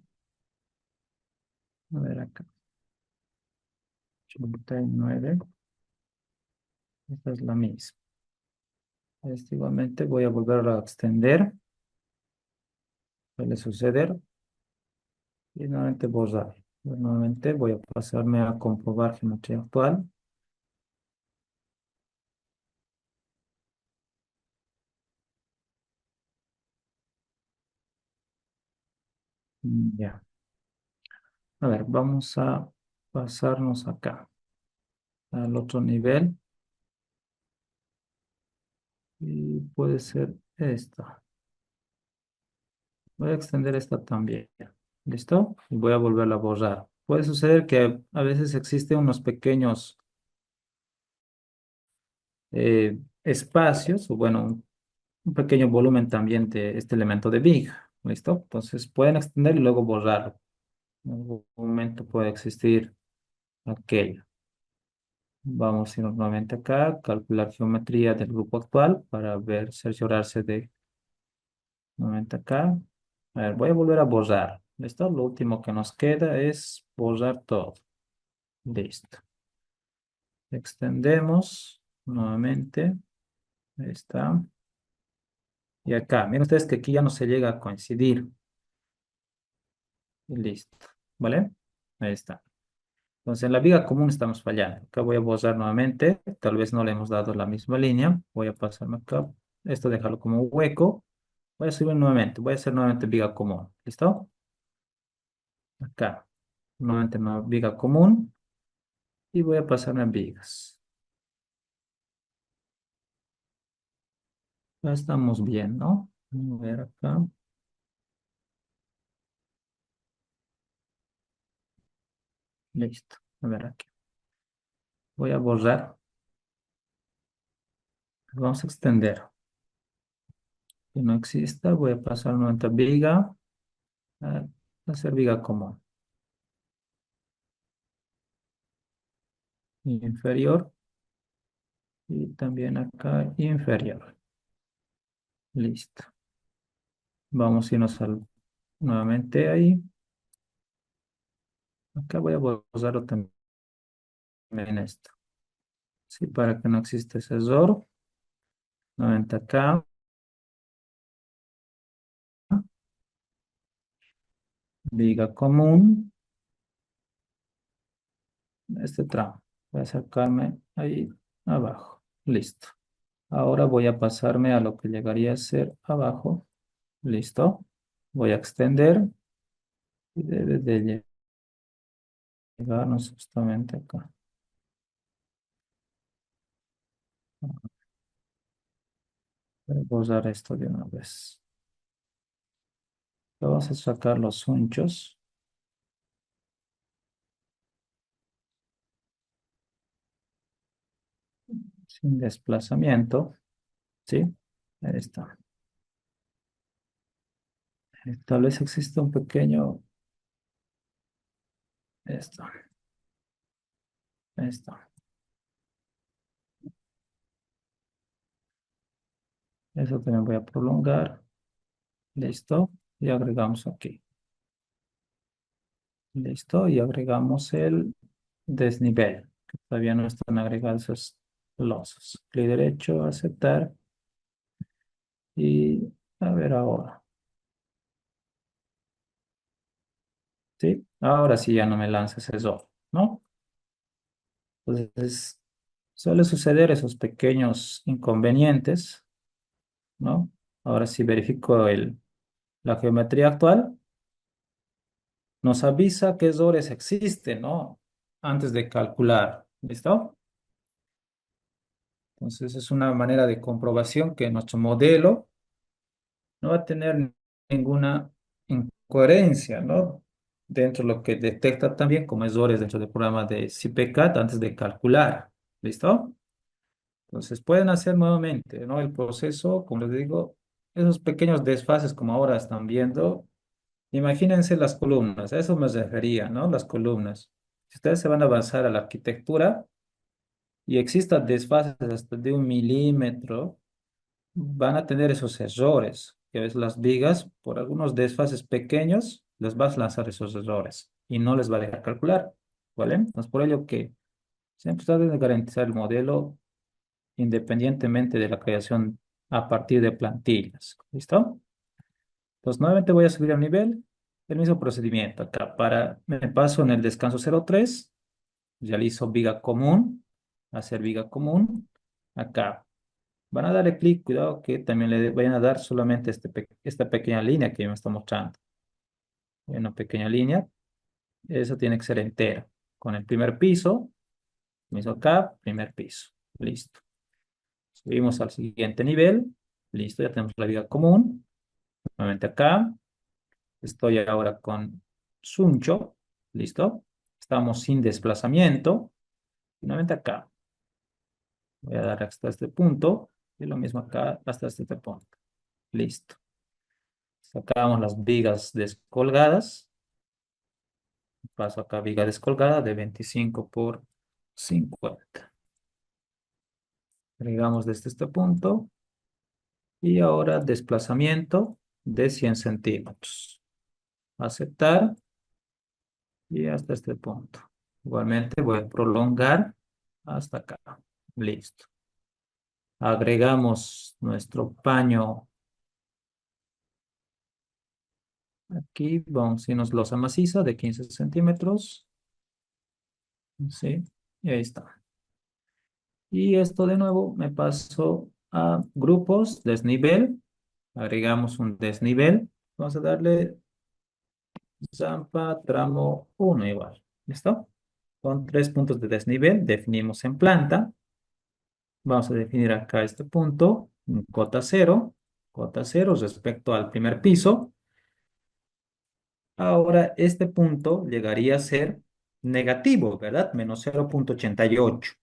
A ver acá. 89. Esta es la misma. Igualmente voy a volver a extender. Suele suceder. Y nuevamente borrar. Nuevamente voy a pasarme a comprobar geometría actual. Ya. A ver, vamos a pasarnos acá al otro nivel. Y puede ser esta. Voy a extender esta también. ¿Listo? Y voy a volverla a borrar. Puede suceder que a veces existen unos pequeños espacios, o bueno, un pequeño volumen también de este elemento de viga. ¿Listo? Entonces pueden extender y luego borrarlo. En algún momento puede existir aquello. Vamos a irnos nuevamente acá, calcular geometría del grupo actual para ver, cerciorarse de nuevamente acá. A ver, voy a volver a borrar. ¿Listo? Lo último que nos queda es borrar todo. Listo. Extendemos nuevamente. Ahí está. Y acá, miren ustedes que aquí ya no se llega a coincidir. Y listo. ¿Vale? Ahí está. Entonces, en la viga común estamos fallando. Acá voy a borrar nuevamente. Tal vez no le hemos dado la misma línea. Voy a pasarme acá. Esto déjalo como hueco. Voy a subir nuevamente. Voy a hacer nuevamente viga común. ¿Listo? Acá. Nuevamente una viga común. Y voy a pasarme a vigas. Ya estamos bien, ¿no? Vamos a ver acá. Listo. A ver aquí. Voy a borrar. Vamos a extender. Que no exista. Voy a pasar nuevamente a viga. A hacer viga común. Inferior. Y también acá inferior. Listo. Vamos a irnos nuevamente ahí. Acá voy a borrarlo también esto. Sí, para que no exista ese error. Nuevamente acá. Viga común. Este tramo. Voy a sacarme ahí abajo. Listo. Ahora voy a pasarme a lo que llegaría a ser abajo. Listo. Voy a extender y debe de llegarnos justamente acá. Voy a borrar esto de una vez. Vamos a sacar los unchos sin desplazamiento. ¿Sí? Ahí está. Tal vez exista un pequeño... Esto. Esto. Eso también voy a prolongar. Listo. Y agregamos aquí. Listo. Y agregamos el desnivel. Que todavía no están agregados esos losas. Clic derecho, aceptar. Y a ver ahora. Ahora sí ya no me lances eso, ¿no? Entonces, suele suceder esos pequeños inconvenientes, ¿no? Ahora sí verifico la geometría actual, nos avisa qué errores existen, ¿no? Antes de calcular, ¿listo? Entonces, es una manera de comprobación que nuestro modelo no va a tener ninguna incoherencia, ¿no? Dentro de lo que detecta también como errores dentro del programa de CPCAT antes de calcular, ¿listo? Entonces pueden hacer nuevamente, ¿no? El proceso, como les digo, esos pequeños desfases como ahora están viendo, imagínense las columnas, a eso me refería, ¿no? Las columnas. Si ustedes se van a avanzar a la arquitectura y existan desfases hasta de 1 milímetro, van a tener esos errores, que ves las vigas, por algunos desfases pequeños, les vas a lanzar esos errores y no les va a dejar calcular, ¿vale? Entonces por ello que siempre traten de garantizar el modelo independientemente de la creación a partir de plantillas. ¿Listo? Entonces, nuevamente voy a subir a nivel, el mismo procedimiento. Acá me paso en el descanso 03, realizo viga común, hacer viga común. Acá van a darle clic, cuidado que también le vayan a dar solamente esta pequeña línea que me está mostrando. Una pequeña línea, eso tiene que ser entera. Con el primer piso, mismo acá, primer piso. Listo. Subimos al siguiente nivel. Listo, ya tenemos la viga común. Nuevamente acá. Estoy ahora con Suncho. Listo. Estamos sin desplazamiento. Y nuevamente acá. Voy a dar hasta este punto. Y lo mismo acá hasta este punto. Listo. Sacamos las vigas descolgadas. Paso acá viga descolgada de 25 por 50. Agregamos desde este punto. Y ahora desplazamiento de 100 centímetros. Aceptar. Y hasta este punto. Igualmente voy a prolongar hasta acá. Listo. Agregamos nuestro paño aquí. Vamos a irnos losa maciza de 15 centímetros. Sí, y ahí está. Y esto de nuevo me paso a grupos, desnivel. Agregamos un desnivel. Vamos a darle zampa tramo 1 igual. ¿Listo? Con 3 puntos de desnivel definimos en planta. Vamos a definir acá este punto, cota cero respecto al primer piso. Ahora este punto llegaría a ser negativo, ¿verdad? Menos 0,88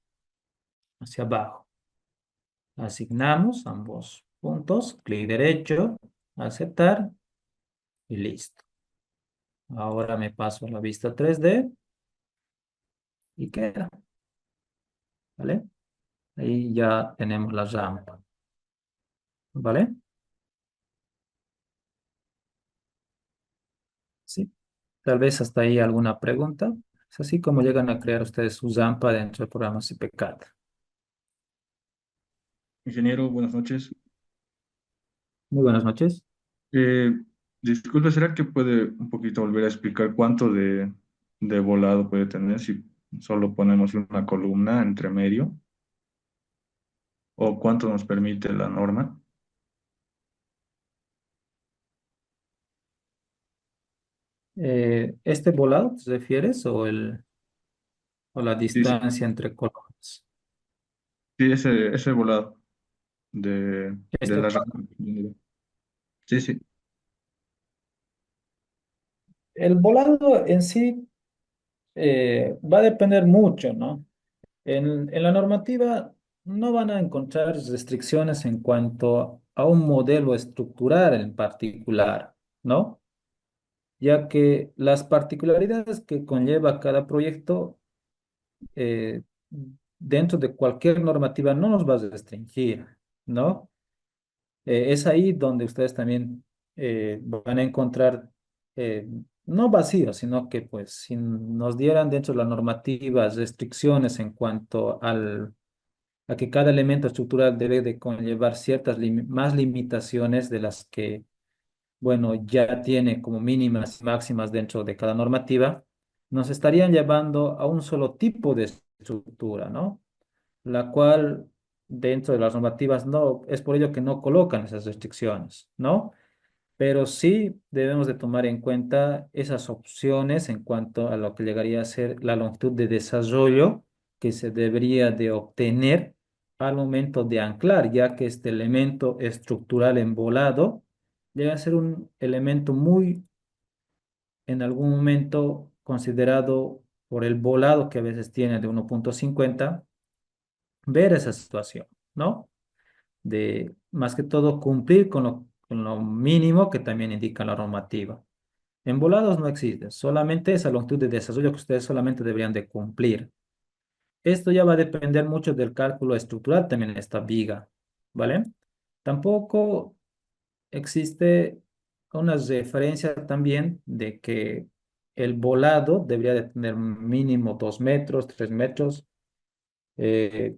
hacia abajo. Asignamos ambos puntos, clic derecho, aceptar y listo. Ahora me paso a la vista 3D y queda, ¿vale? Ahí ya tenemos la rampa, ¿vale? Sí. Tal vez hasta ahí alguna pregunta. Es así como llegan a crear ustedes su rampa dentro del programa CPCAD. Ingeniero, buenas noches. Muy buenas noches. Eh, Disculpe, ¿será que puede un poquito volver a explicar cuánto de volado puede tener si solo ponemos una columna entre medio? ¿O cuánto nos permite la norma? ¿Este volado te refieres o la Sí, sí, distancia entre columnas? sí, ese volado de Este la volado. rampa. Sí, sí, El volado en sí va a depender mucho, ¿no? En la normativa no van a encontrar restricciones en cuanto a un modelo estructural en particular, ¿no? Ya que las particularidades que conlleva cada proyecto eh, dentro de cualquier normativa no nos va a restringir, ¿no? Es ahí donde ustedes también van a encontrar, eh, no vacíos, sino que pues si nos dieran dentro de la normativa restricciones en cuanto a que cada elemento estructural debe de conllevar ciertas más limitaciones de las que, bueno, ya tiene como mínimas y máximas dentro de cada normativa, nos estarían llevando a un solo tipo de estructura, ¿no? La cual dentro de las normativas no, es por ello que no colocan esas restricciones, ¿no? Pero sí debemos de tomar en cuenta esas opciones en cuanto a lo que llegaría a ser la longitud de desarrollo que se debería de obtener al momento de anclar, ya que este elemento estructural embolado llega a ser un elemento muy, en algún momento, considerado por el volado que a veces tiene de 1,50 ver esa situación, ¿no? De más que todo cumplir con lo mínimo que también indica la normativa. En volados no existe, solamente esa longitud de desarrollo que ustedes solamente deberían de cumplir. Esto ya va a depender mucho del cálculo estructural también en esta viga, ¿vale? Tampoco existe una referencia también de que el volado debería de tener mínimo 2 metros, 3 metros. eh,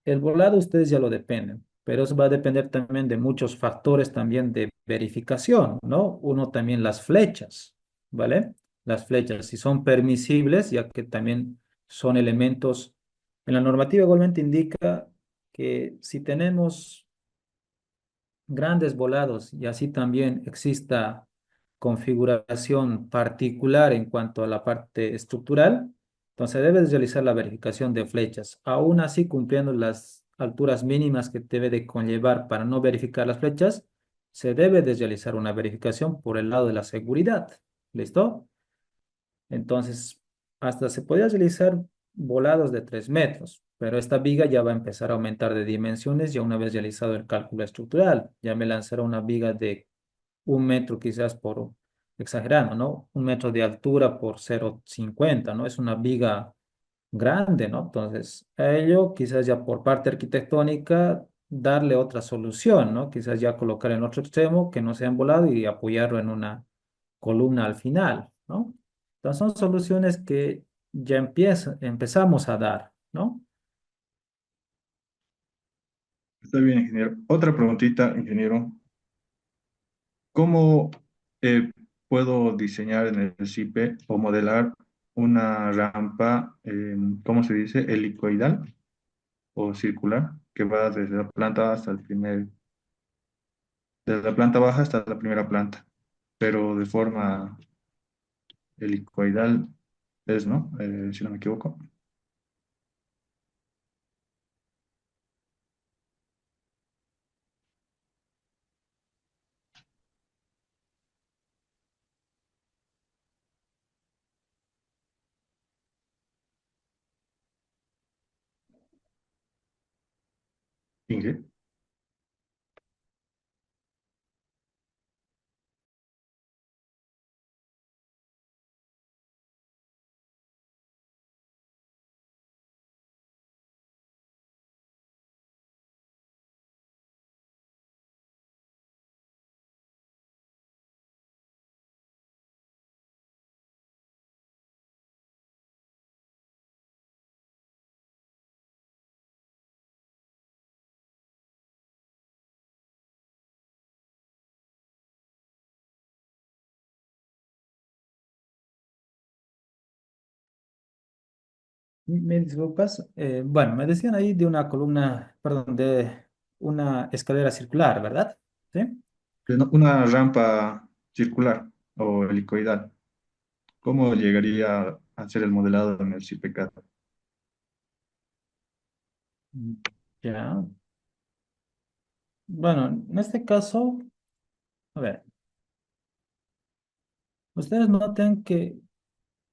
El volado ustedes ya lo dependen, pero eso va a depender también de muchos factores también de verificación, ¿no? Uno también las flechas, ¿vale? Las flechas, si son permisibles, ya que también son elementos, en la normativa igualmente indica que si tenemos grandes volados y así también exista configuración particular en cuanto a la parte estructural, entonces debes realizar la verificación de flechas, aún así cumpliendo las alturas mínimas que debe de conllevar para no verificar las flechas, se debe de realizar una verificación por el lado de la seguridad. ¿Listo? Entonces, hasta se podía realizar volados de 3 metros, pero esta viga ya va a empezar a aumentar de dimensiones ya una vez realizado el cálculo estructural. Ya me lanzará una viga de 1 metro quizás por, exagerando, ¿no? 1 metro de altura por 0,50, ¿no? Es una viga grande, ¿no? Entonces, a ello quizás ya por parte arquitectónica darle otra solución, ¿no? Quizás ya colocar en otro extremo que no sea embolado y apoyarlo en una columna al final, ¿no? Entonces son soluciones que ya empezamos a dar, ¿no? Está bien, ingeniero. Otra preguntita, ingeniero. ¿Cómo eh, puedo diseñar en el CIPE o modelar una rampa, ¿cómo se dice? Helicoidal o circular, que va desde la planta hasta el primer, desde la planta baja hasta la primera planta, pero de forma helicoidal es, ¿no? Si no me equivoco. Inge. Me disculpas. Bueno, me decían ahí de una columna, perdón, de una escalera circular, ¿verdad? ¿Sí? Una rampa circular o helicoidal. ¿Cómo llegaría a hacer el modelado en el CIPE-CAD? Mm, ya. Bueno, en este caso, a ver, ustedes noten que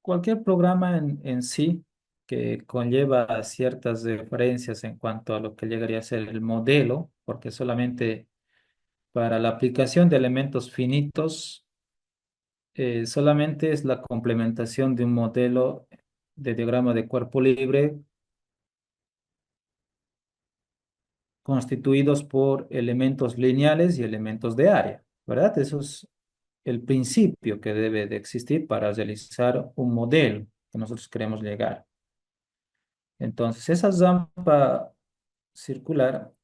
cualquier programa en sí que conlleva ciertas referencias en cuanto a lo que llegaría a ser el modelo, porque solamente para la aplicación de elementos finitos, solamente es la complementación de un modelo de diagrama de cuerpo libre constituidos por elementos lineales y elementos de área, ¿verdad? Eso es el principio que debe de existir para realizar un modelo que nosotros queremos llegar. Entonces, esa rampa circular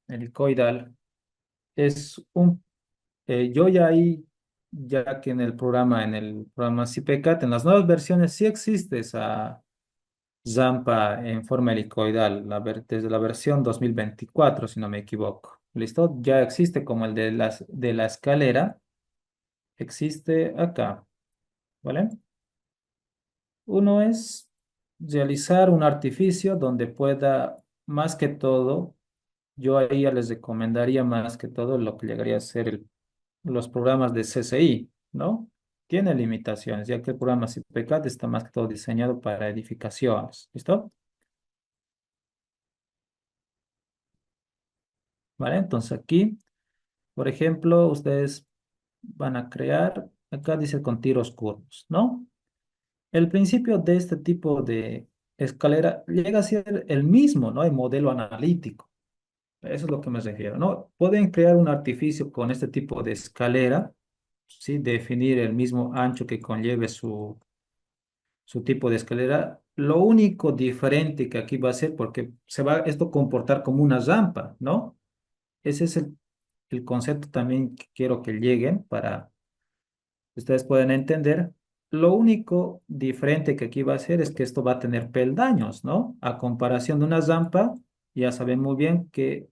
helicoidal es yo ya ahí ya que en el programa CPCAT, en las nuevas versiones sí existe esa Zampa en forma helicoidal, desde la versión 2024 si no me equivoco. ¿Listo? Ya existe como el de la escalera, existe acá, ¿vale? Uno es realizar un artificio donde pueda, más que todo, yo ahí ya les recomendaría más que todo lo que llegaría a ser los programas de CCI, ¿no? Tiene limitaciones, ya que el programa CPCAT está más que todo diseñado para edificaciones, ¿listo? ¿Vale? Entonces aquí, por ejemplo, ustedes van a crear, acá dice con tiros curvos, ¿no? El principio de este tipo de escalera llega a ser el mismo, ¿no? El modelo analítico. Eso es lo que me refiero, ¿no? Pueden crear un artificio con este tipo de escalera, ¿sí? Definir el mismo ancho que conlleve su tipo de escalera. Lo único diferente que aquí va a ser, porque se va esto a comportar como una rampa, ¿no? Ese es el concepto también que quiero que lleguen para que ustedes puedan entender. Lo único diferente que aquí va a ser es que esto va a tener peldaños, ¿no? A comparación de una rampa, ya saben muy bien que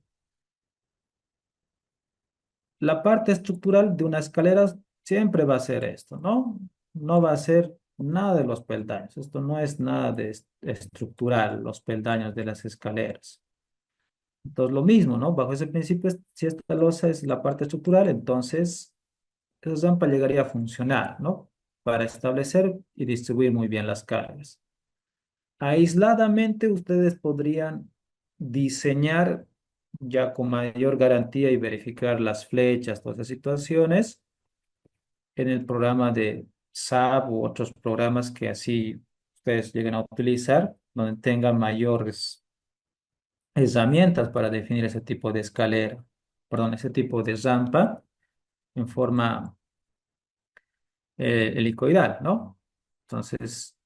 la parte estructural de una escalera siempre va a ser esto, ¿no? No va a ser nada de los peldaños. Esto no es nada de estructural, los peldaños de las escaleras. Entonces, lo mismo, ¿no? Bajo ese principio, si esta losa es la parte estructural, entonces esa rampa llegaría a funcionar, ¿no? Para establecer y distribuir muy bien las cargas. Aisladamente, ustedes podrían diseñar ya con mayor garantía y verificar las flechas, todas las situaciones en el programa de SAP u otros programas que así ustedes lleguen a utilizar, donde tengan mayores herramientas para definir ese tipo de escalera, perdón, ese tipo de rampa en forma helicoidal, ¿no? Entonces,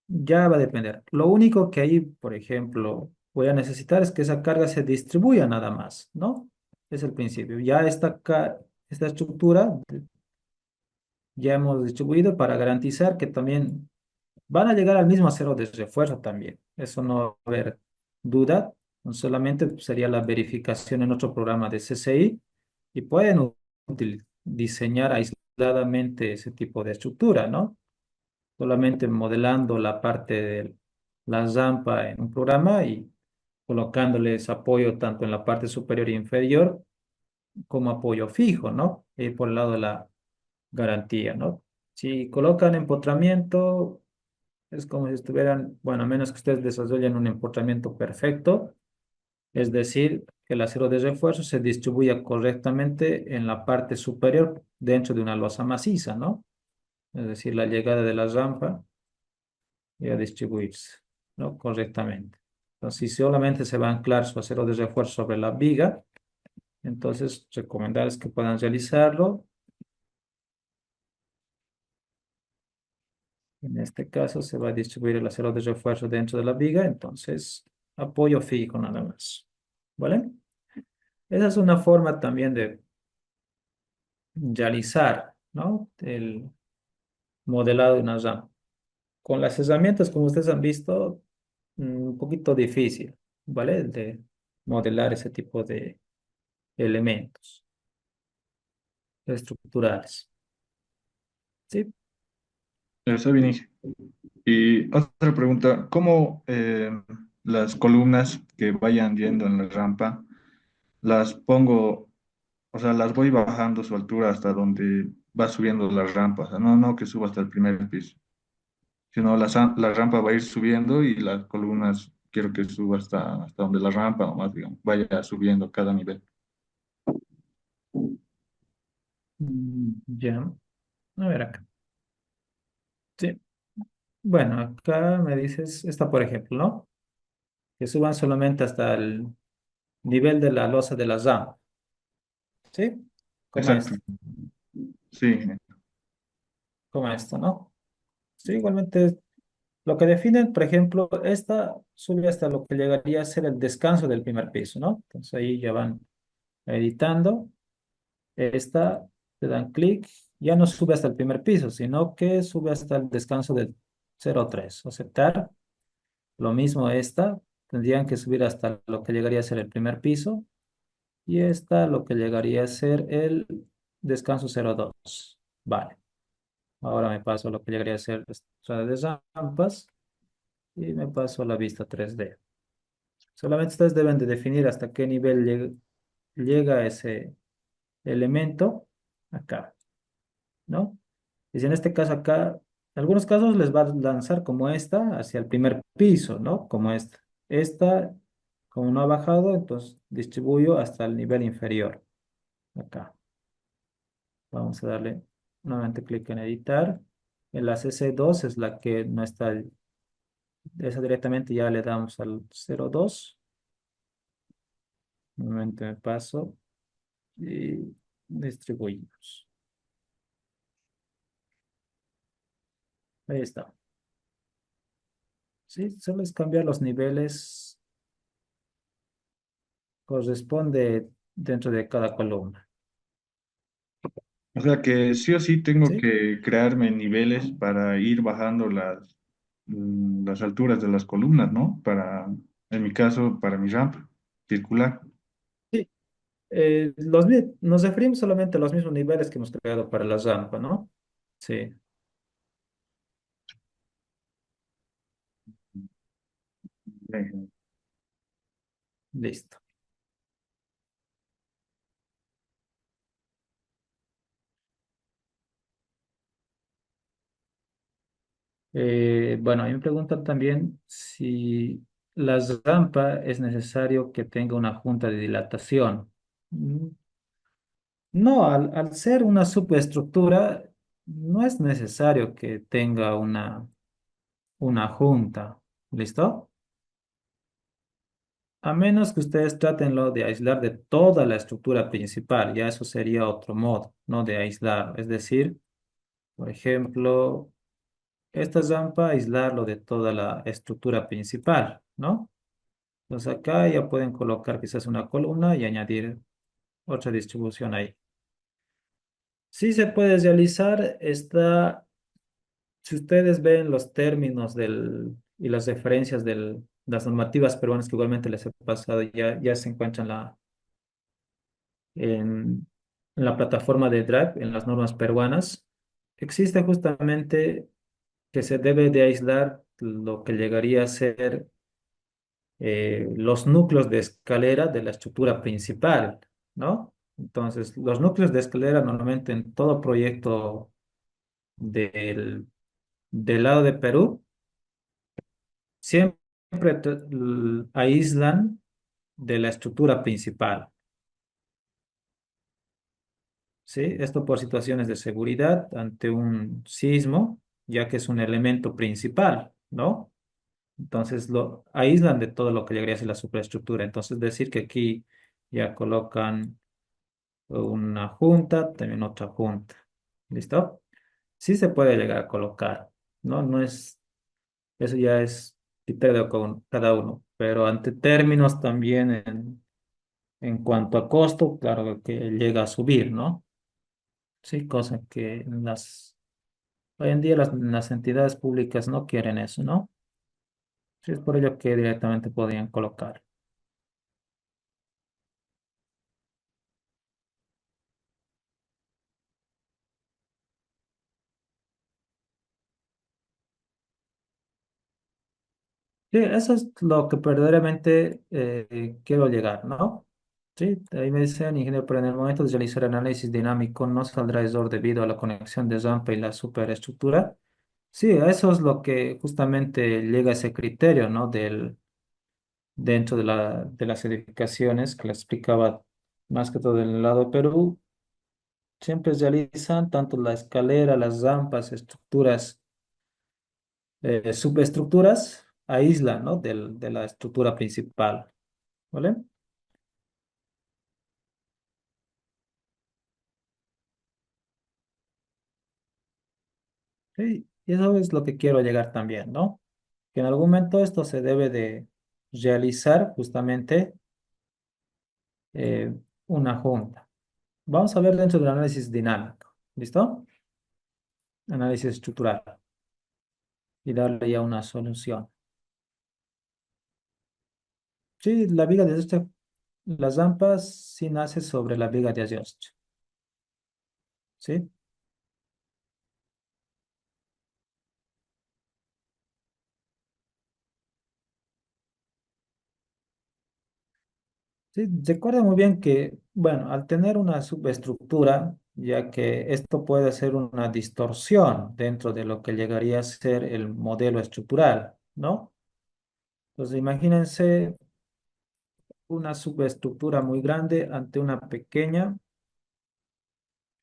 ya va a depender. Lo único que ahí, por ejemplo, voy a necesitar es que esa carga se distribuya nada más, ¿no? Es el principio. Ya esta estructura ya hemos distribuido para garantizar que también van a llegar al mismo acero de refuerzo también. Eso no va a haber duda. No solamente sería la verificación en otro programa de CCI y pueden diseñar aisladamente ese tipo de estructura, ¿no? Solamente modelando la parte de la rampa en un programa y colocándoles apoyo tanto en la parte superior e inferior como apoyo fijo, ¿no? Y por el lado de la garantía, ¿no? Si colocan empotramiento, es como si estuvieran, bueno, a menos que ustedes desarrollen un empotramiento perfecto, es decir, que el acero de refuerzo se distribuya correctamente en la parte superior dentro de una losa maciza, ¿no? Es decir, la llegada de la rampa y a distribuirse, ¿no? Correctamente. Entonces, si solamente se va a anclar su acero de refuerzo sobre la viga, entonces recomendarles que puedan realizarlo. En este caso se va a distribuir el acero de refuerzo dentro de la viga, entonces apoyo fijo nada más. ¿Vale? Esa es una forma también de realizar, ¿no? El modelado de una RAM. Con las herramientas, como ustedes han visto, un poquito difícil, ¿vale? De modelar ese tipo de elementos estructurales. ¿Sí? Está bien. Y otra pregunta, ¿cómo las columnas que vayan yendo en la rampa las pongo, o sea, las voy bajando su altura hasta donde va subiendo la rampa? O sea, no que suba hasta el primer piso, sino la rampa va a ir subiendo y las columnas quiero que suba hasta donde la rampa, o más, digamos, vaya subiendo cada nivel. Ya. A ver acá. Sí. Bueno, acá me dices, esta por ejemplo, ¿no? Que suban solamente hasta el nivel de la losa de la RAM, ¿sí? Como Exacto. esto, Sí, como esto, ¿no? Sí, igualmente lo que definen, por ejemplo, esta sube hasta lo que llegaría a ser el descanso del primer piso, ¿no? Entonces ahí ya van editando. Esta, le dan clic, ya no sube hasta el primer piso, sino que sube hasta el descanso del 0,3. Aceptar. Lo mismo esta, tendrían que subir hasta lo que llegaría a ser el primer piso y esta lo que llegaría a ser el descanso 0,2. Vale, ahora me paso a lo que llegaría a ser la estrada de rampas y me paso a la vista 3D. Solamente ustedes deben de definir hasta qué nivel llega ese elemento acá, ¿no? Y si en este caso acá, en algunos casos les va a lanzar como esta hacia el primer piso, ¿no? Como esta. Esta, como no ha bajado, entonces distribuyo hasta el nivel inferior. Acá. Vamos a darle nuevamente clic en editar. En la CC2 es la que no está, esa directamente ya le damos al 0,2. Nuevamente me paso y distribuimos. Ahí está. Sí, solo es cambiar los niveles, corresponde dentro de cada columna. O sea que sí o sí tengo ¿Sí? que crearme niveles para ir bajando las alturas de las columnas, ¿no? En mi caso, para mi rampa circular. Sí. Nos referimos solamente a los mismos niveles que hemos creado para la rampa, ¿no? Sí, listo. Bueno, a mí me preguntan también si la rampa es necesario que tenga una junta de dilatación. Mm, No, al ser una superestructura, no es necesario que tenga una junta. ¿Listo? A menos que ustedes tratenlo de aislar de toda la estructura principal, ya eso sería otro modo, ¿no? De aislar. Es decir, por ejemplo, esta rampa, aislarlo de toda la estructura principal, ¿no? Entonces acá ya pueden colocar quizás una columna y añadir otra distribución ahí. Sí se puede realizar esta, si ustedes ven los términos y las referencias de las normativas peruanas que igualmente les he pasado, ya se encuentran en la plataforma de Drive, en las normas peruanas, existe justamente que se debe de aislar lo que llegaría a ser los núcleos de escalera de la estructura principal, ¿no? Entonces, los núcleos de escalera normalmente en todo proyecto del, del lado de Perú siempre aíslan de la estructura principal, ¿sí? Esto por situaciones de seguridad ante un sismo, ya que es un elemento principal, ¿no? Entonces lo aíslan de todo lo que llegaría a ser la superestructura. Entonces decir que aquí ya colocan una junta, también otra junta. ¿Listo? Sí se puede llegar a colocar, ¿no? No es, eso ya es criterio con cada uno, pero ante términos también en cuanto a costo, claro que llega a subir, ¿no? Sí, cosa que hoy en día las entidades públicas no quieren eso, ¿no? Sí, es por ello que directamente podrían colocar. Sí, eso es lo que verdaderamente quiero llegar, ¿no? Sí, ahí me dicen, ingeniero, pero en el momento de realizar análisis dinámico no saldrá error debido a la conexión de rampa y la superestructura. Sí, eso es lo que justamente llega a ese criterio, ¿no? Dentro de las edificaciones que les explicaba más que todo en el lado de Perú, siempre realizan tanto la escalera, las rampas, estructuras, subestructuras, aíslan, ¿no? De la estructura principal, ¿vale? Sí, y eso es lo que quiero llegar también, ¿no? Que en algún momento esto se debe de realizar justamente eh, una junta. Vamos a ver dentro del análisis dinámico, ¿listo? análisis estructural y darle ya una solución. Sí, la viga de ajuste, las rampas sí nace sobre la viga de ajuste, ¿sí? Sí, recuerda muy bien que, bueno, al tener una subestructura, ya que esto puede ser una distorsión dentro de lo que llegaría a ser el modelo estructural, ¿no? Entonces, imagínense una subestructura muy grande ante una pequeña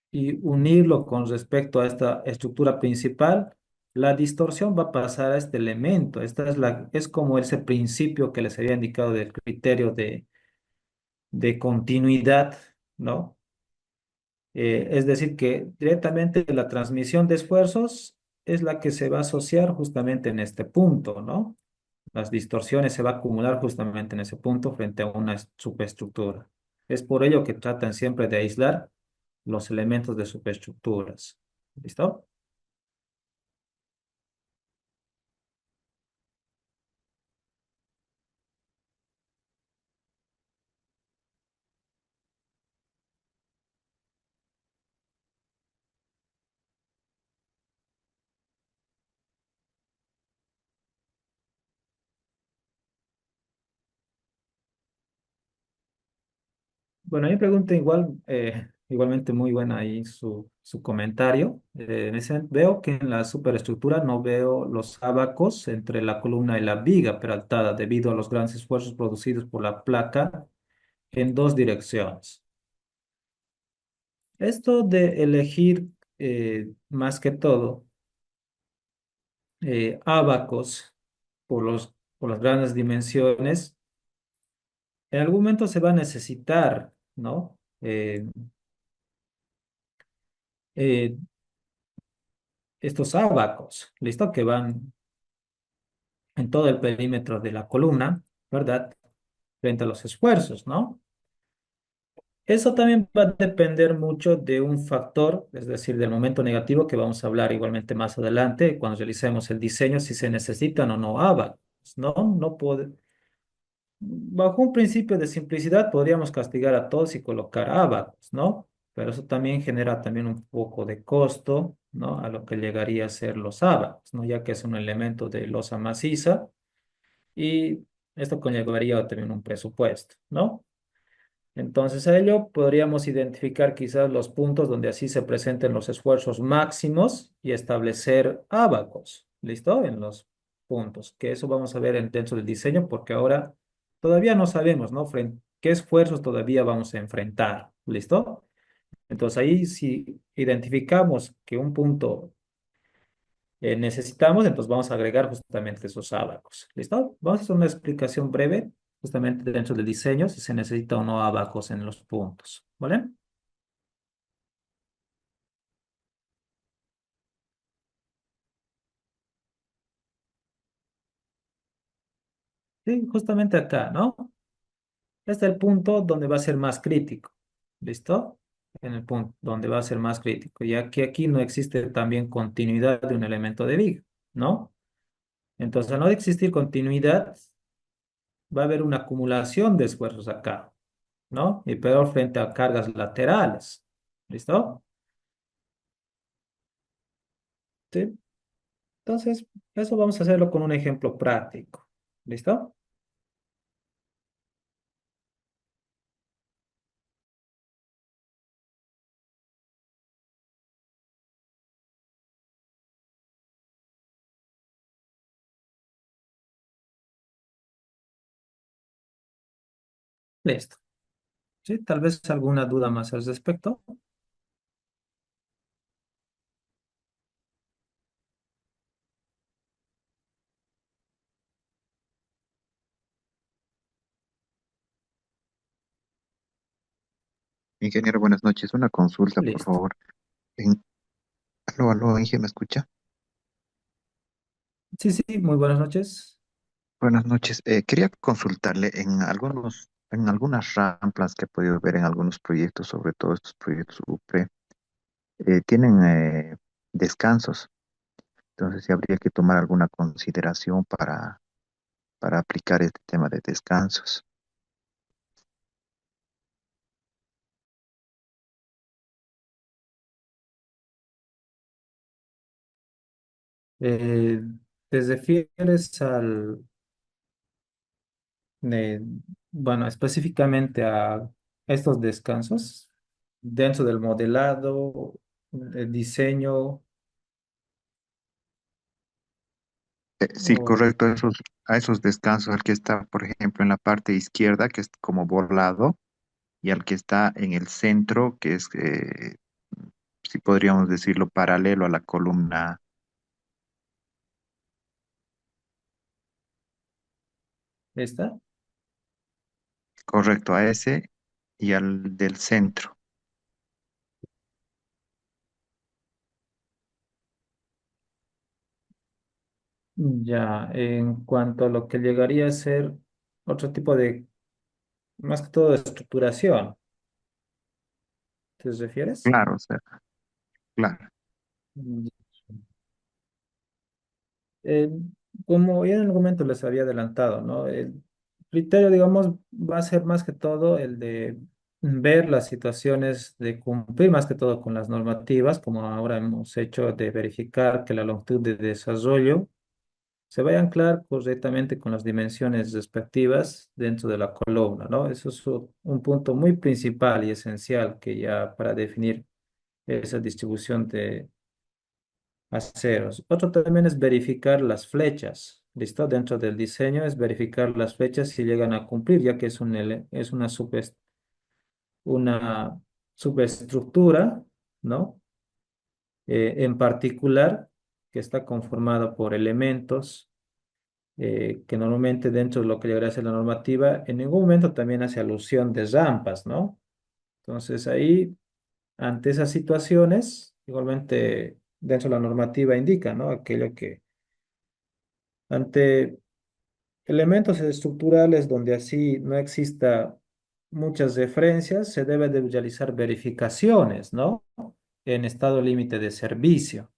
y unirlo con respecto a esta estructura principal, la distorsión va a pasar a este elemento. Esta es es como ese principio que les había indicado del criterio de continuidad, ¿no? Es decir, que directamente la transmisión de esfuerzos es la que se va a asociar justamente en este punto, ¿no? Las distorsiones se va a acumular justamente en ese punto frente a una superestructura. Es por ello que tratan siempre de aislar los elementos de superestructuras. ¿Listo? Bueno, hay pregunta igual, igualmente muy buena ahí su comentario. Veo que en la superestructura no veo los abacos entre la columna y la viga peraltada debido a los grandes esfuerzos producidos por la placa en dos direcciones. Esto de elegir más que todo abacos por las grandes dimensiones, en algún momento se va a necesitar, ¿no? Eh, estos abacos, ¿listo? Que van en todo el perímetro de la columna, ¿verdad? Frente a los esfuerzos, ¿no? Eso también va a depender mucho de un factor, es decir, del momento negativo que vamos a hablar igualmente más adelante cuando realicemos el diseño, si se necesitan o no abacos, ¿no? No puede, bajo un principio de simplicidad podríamos castigar a todos y colocar abacos, ¿no? Pero eso también genera también un poco de costo, ¿no? A lo que llegaría a ser los abacos, ¿no? Ya que es un elemento de losa maciza y esto conllevaría también un presupuesto, ¿no? Entonces a ello podríamos identificar quizás los puntos donde así se presenten los esfuerzos máximos y establecer ábacos, ¿listo? En los puntos, que eso vamos a ver dentro del diseño porque ahora todavía no sabemos, ¿no? ¿Qué esfuerzos todavía vamos a enfrentar? ¿Listo? Entonces ahí si identificamos que un punto necesitamos, entonces vamos a agregar justamente esos abacos. ¿Listo? Vamos a hacer una explicación breve justamente dentro del diseño, si se necesita o no abacos en los puntos. ¿Vale? Sí, justamente acá, ¿no? Este es el punto donde va a ser más crítico. ¿Listo? En el punto donde va a ser más crítico, ya que aquí no existe también continuidad de un elemento de viga, ¿no? Entonces, al no existir continuidad, va a haber una acumulación de esfuerzos acá, ¿no? Y peor frente a cargas laterales. ¿Listo? Sí. Entonces, eso vamos a hacerlo con un ejemplo práctico. ¿Listo? Listo. ¿Sí? Tal vez alguna duda más al respecto. Ingeniero, buenas noches. Una consulta, por Listo. favor. Aló, aló, Inge, ¿me escucha? Sí, sí, muy buenas noches. Buenas noches. Quería consultarle en algunas ramplas que he podido ver en algunos proyectos, sobre todo estos proyectos UPRE, tienen descansos. Entonces, sí habría que tomar alguna consideración para aplicar este tema de descansos. Eh, ¿Te refieres eh, bueno, específicamente a estos descansos dentro del modelado, el diseño Sí, o correcto, a esos descansos, al que está, por ejemplo, en la parte izquierda, que es como volado, y al que está en el centro, que es, si podríamos decirlo, paralelo a la columna, esta? correcto, a ese y al del centro. Ya, en cuanto a lo que llegaría a ser otro tipo de, más que todo, de estructuración, ¿te refieres? Claro, o sea, claro. Mm. Eh, Como ya en el momento les había adelantado, ¿no? El criterio, digamos, va a ser más que todo el de ver las situaciones, de cumplir más que todo con las normativas, como ahora hemos hecho, de verificar que la longitud de desarrollo se vaya a anclar correctamente con las dimensiones respectivas dentro de la columna, ¿no? Eso es un punto muy principal y esencial que ya para definir esa distribución de aceros. Otro también es verificar las flechas, ¿listo? Dentro del diseño es verificar las flechas si llegan a cumplir, ya que es es una superestructura, ¿no? En particular, que está conformada por elementos que normalmente dentro de lo que llegaría a ser la normativa, en ningún momento también hace alusión de rampas, ¿no? Entonces ahí, ante esas situaciones, igualmente dentro de la normativa indica, ¿no? Aquello que ante elementos estructurales donde así no exista muchas referencias, se debe de realizar verificaciones, ¿no? En estado límite de servicio.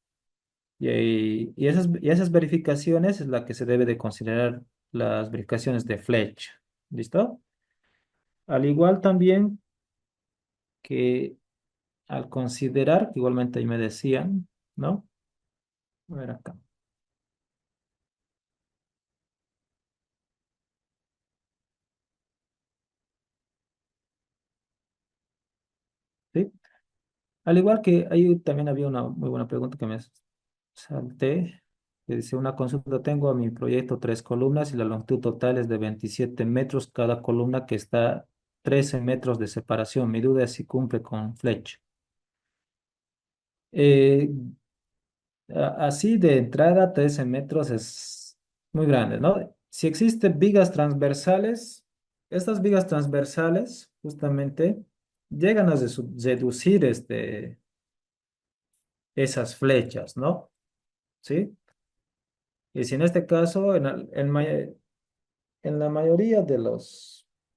Y esas verificaciones es la que se debe de considerar las verificaciones de flecha. ¿Listo? Al igual también que al considerar, que igualmente ahí me decían, ¿no? A ver acá. ¿Sí? Al igual que ahí también había una muy buena pregunta que me salté, que dice, una consulta, tengo a mi proyecto tres columnas y la longitud total es de 27 metros cada columna que está 13 metros de separación. Mi duda es si cumple con flecha. Eh, Así de entrada, 13 metros es muy grande, ¿no? Si existen vigas transversales, estas vigas transversales justamente llegan a reducir esas flechas, ¿no? ¿Sí? Y si en este caso, en la mayoría de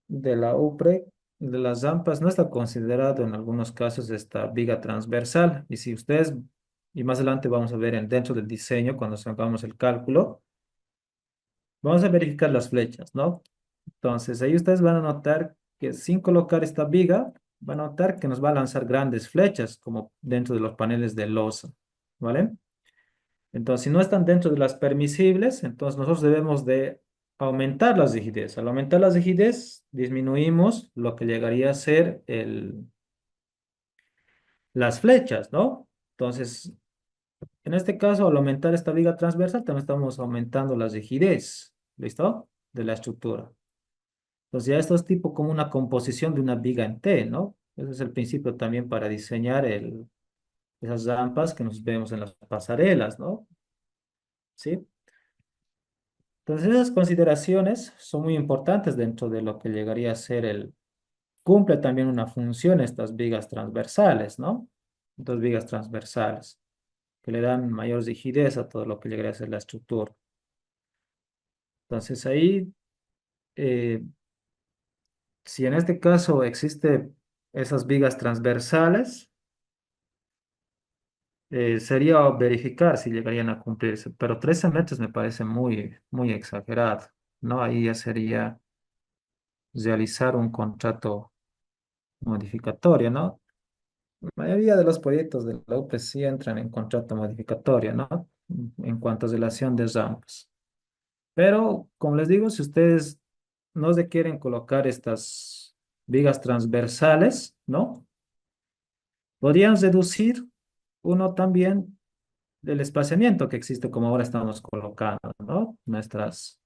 de la UPRE, de las rampas, no está considerado en algunos casos esta viga transversal. Y si ustedes, y más adelante vamos a ver dentro del diseño, cuando hagamos el cálculo, vamos a verificar las flechas, ¿no? Entonces, ahí ustedes van a notar que sin colocar esta viga, van a notar que nos va a lanzar grandes flechas, como dentro de los paneles de losa, ¿vale? Entonces, si no están dentro de las permisibles, entonces nosotros debemos de aumentar la rigidez. Al aumentar la rigidez, disminuimos lo que llegaría a ser las flechas, ¿no? Entonces, en este caso, al aumentar esta viga transversal, también estamos aumentando la rigidez, ¿listo? De la estructura. Entonces, ya esto es tipo como una composición de una viga en T, ¿no? Ese es el principio también para diseñar esas rampas que nos vemos en las pasarelas, ¿no? ¿Sí? Entonces, esas consideraciones son muy importantes dentro de lo que llegaría a ser cumple también una función estas vigas transversales, ¿no? Estas vigas transversales, que le dan mayor rigidez a todo lo que llegaría a ser la estructura. Entonces, ahí, eh, si en este caso existe esas vigas transversales, sería verificar si llegarían a cumplirse, pero 13 metros me parece muy, muy exagerado, ¿no? Ahí ya sería realizar un contrato modificatorio, ¿no? La mayoría de los proyectos de la UPE sí entran en contrato modificatorio, ¿no? En cuanto a relación de rampas. Pero, como les digo, si ustedes no se quieren colocar estas vigas transversales, ¿no? Podrían reducir uno también del espaciamiento que existe como ahora estamos colocando, ¿no? Nuestras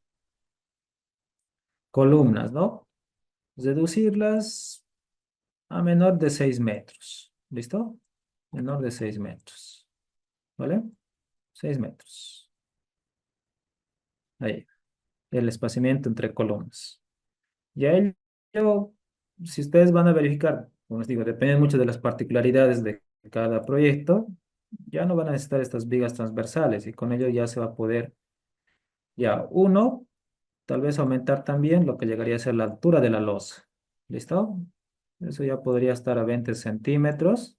columnas, ¿no? Reducirlas a menor de 6 metros. ¿Listo? Menor de 6 metros. ¿Vale? 6 metros. Ahí. El espaciamiento entre columnas. Ya ello, si ustedes van a verificar, como les digo, depende mucho de las particularidades de cada proyecto, ya no van a necesitar estas vigas transversales y con ello ya se va a poder, ya uno, tal vez aumentar también lo que llegaría a ser la altura de la losa. ¿Listo? Eso ya podría estar a 20 centímetros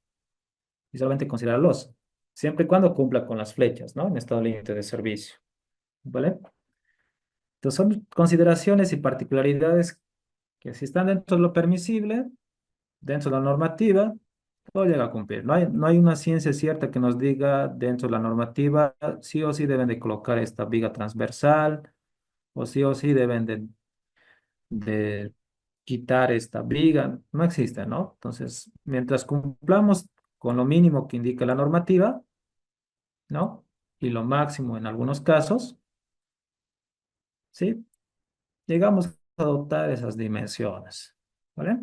y solamente considerar losa, siempre y cuando cumpla con las flechas, ¿no? En estado límite de servicio. ¿Vale? Entonces son consideraciones y particularidades que si están dentro de lo permisible, dentro de la normativa, todo llega a cumplir. No hay una ciencia cierta que nos diga dentro de la normativa, sí o sí deben de colocar esta viga transversal, o sí deben de quitar esta viga. No existe, ¿no? Entonces, mientras cumplamos con lo mínimo que indica la normativa, ¿no? Y lo máximo en algunos casos, ¿sí? Llegamos a adoptar esas dimensiones, ¿vale?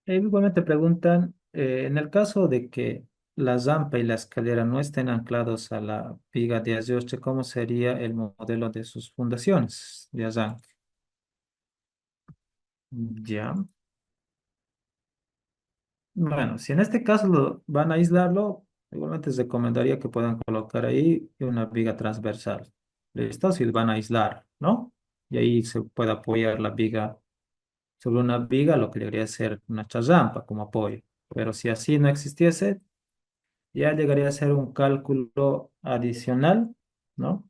Igualmente preguntan, en el caso de que la rampa y la escalera no estén anclados a la viga de ajuste, ¿cómo sería el modelo de sus fundaciones de arranque? Ya. Bueno, si en este caso van a aislarlo, igualmente les recomendaría que puedan colocar ahí una viga transversal. ¿Listo? Si van a aislar, ¿no? Y ahí se puede apoyar la viga sobre una viga, lo que debería ser una charrampa como apoyo. Pero si así no existiese, ya llegaría a ser un cálculo adicional, ¿no?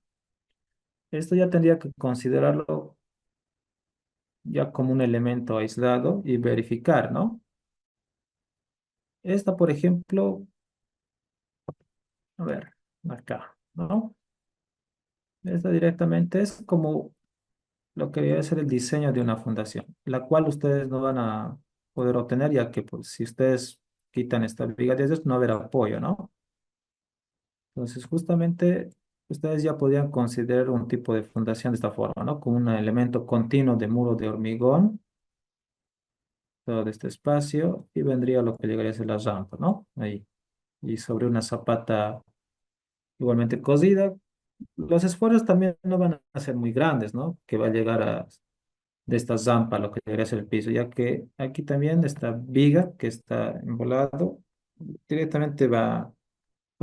Esto ya tendría que considerarlo ya como un elemento aislado y verificar, ¿no? Esta, por ejemplo, a ver, acá, ¿no? Esta directamente es como lo que debe ser el diseño de una fundación, la cual ustedes no van a poder obtener, ya que pues, si ustedes quitan esta viga de ellos, no habrá apoyo, ¿no? Entonces, justamente, ustedes ya podrían considerar un tipo de fundación de esta forma, ¿no? Como un elemento continuo de muro de hormigón, todo este espacio, y vendría lo que llegaría a ser la rampa, ¿no? Ahí. Y sobre una zapata igualmente cosida. Los esfuerzos también no van a ser muy grandes, ¿no? Que va a llegar a de esta zampa lo que debería ser el piso, ya que aquí también esta viga que está embolado directamente va a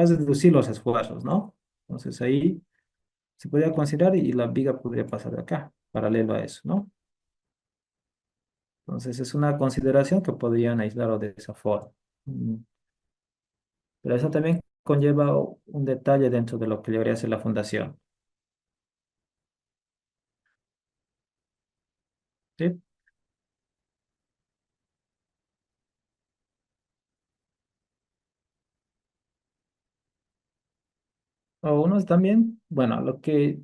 reducir los esfuerzos, ¿no? Entonces ahí se podría considerar y la viga podría pasar de acá, paralelo a eso, ¿no? Entonces es una consideración que podrían aislarlo de esa forma. Pero eso también conlleva un detalle dentro de lo que debería ser la fundación, ¿sí? O unos también, bueno, lo que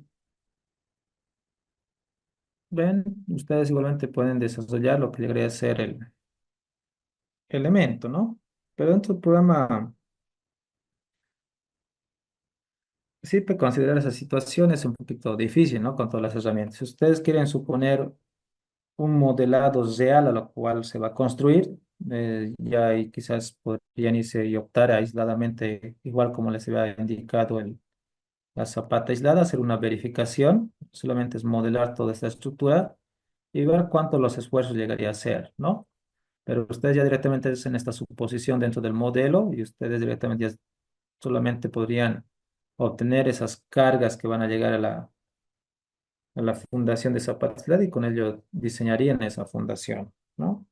ven, ustedes igualmente pueden desarrollar lo que debería ser el elemento, ¿no? Pero dentro del programa siempre considerar esa situación es un poquito difícil, ¿no? Con todas las herramientas. Si ustedes quieren suponer un modelado real a lo cual se va a construir, ya ahí quizás podrían irse y optar aisladamente, igual como les había indicado la zapata aislada, hacer una verificación, solamente es modelar toda esta estructura y ver cuánto los esfuerzos llegaría a ser, ¿no? Pero ustedes ya directamente hacen esta suposición dentro del modelo y ustedes directamente ya solamente podrían obtener esas cargas que van a llegar a la fundación de esa parcialidad y con ello diseñarían esa fundación, ¿no?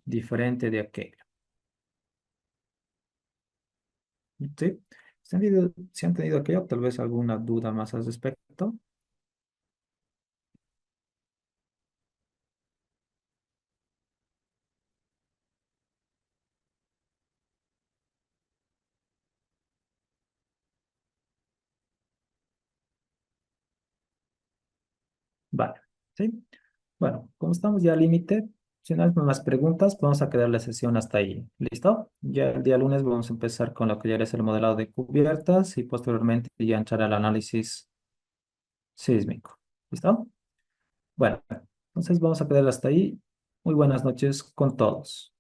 Diferente de aquello. ¿Sí? Si han tenido aquello, tal vez alguna duda más al respecto. Vale. ¿Sí? Bueno, como estamos ya al límite, si no hay más preguntas, vamos a quedar la sesión hasta ahí. ¿Listo? Ya el día lunes vamos a empezar con lo que ya es el modelado de cubiertas y posteriormente ya entrar al análisis sísmico. ¿Listo? Bueno, entonces vamos a quedar hasta ahí. Muy buenas noches con todos.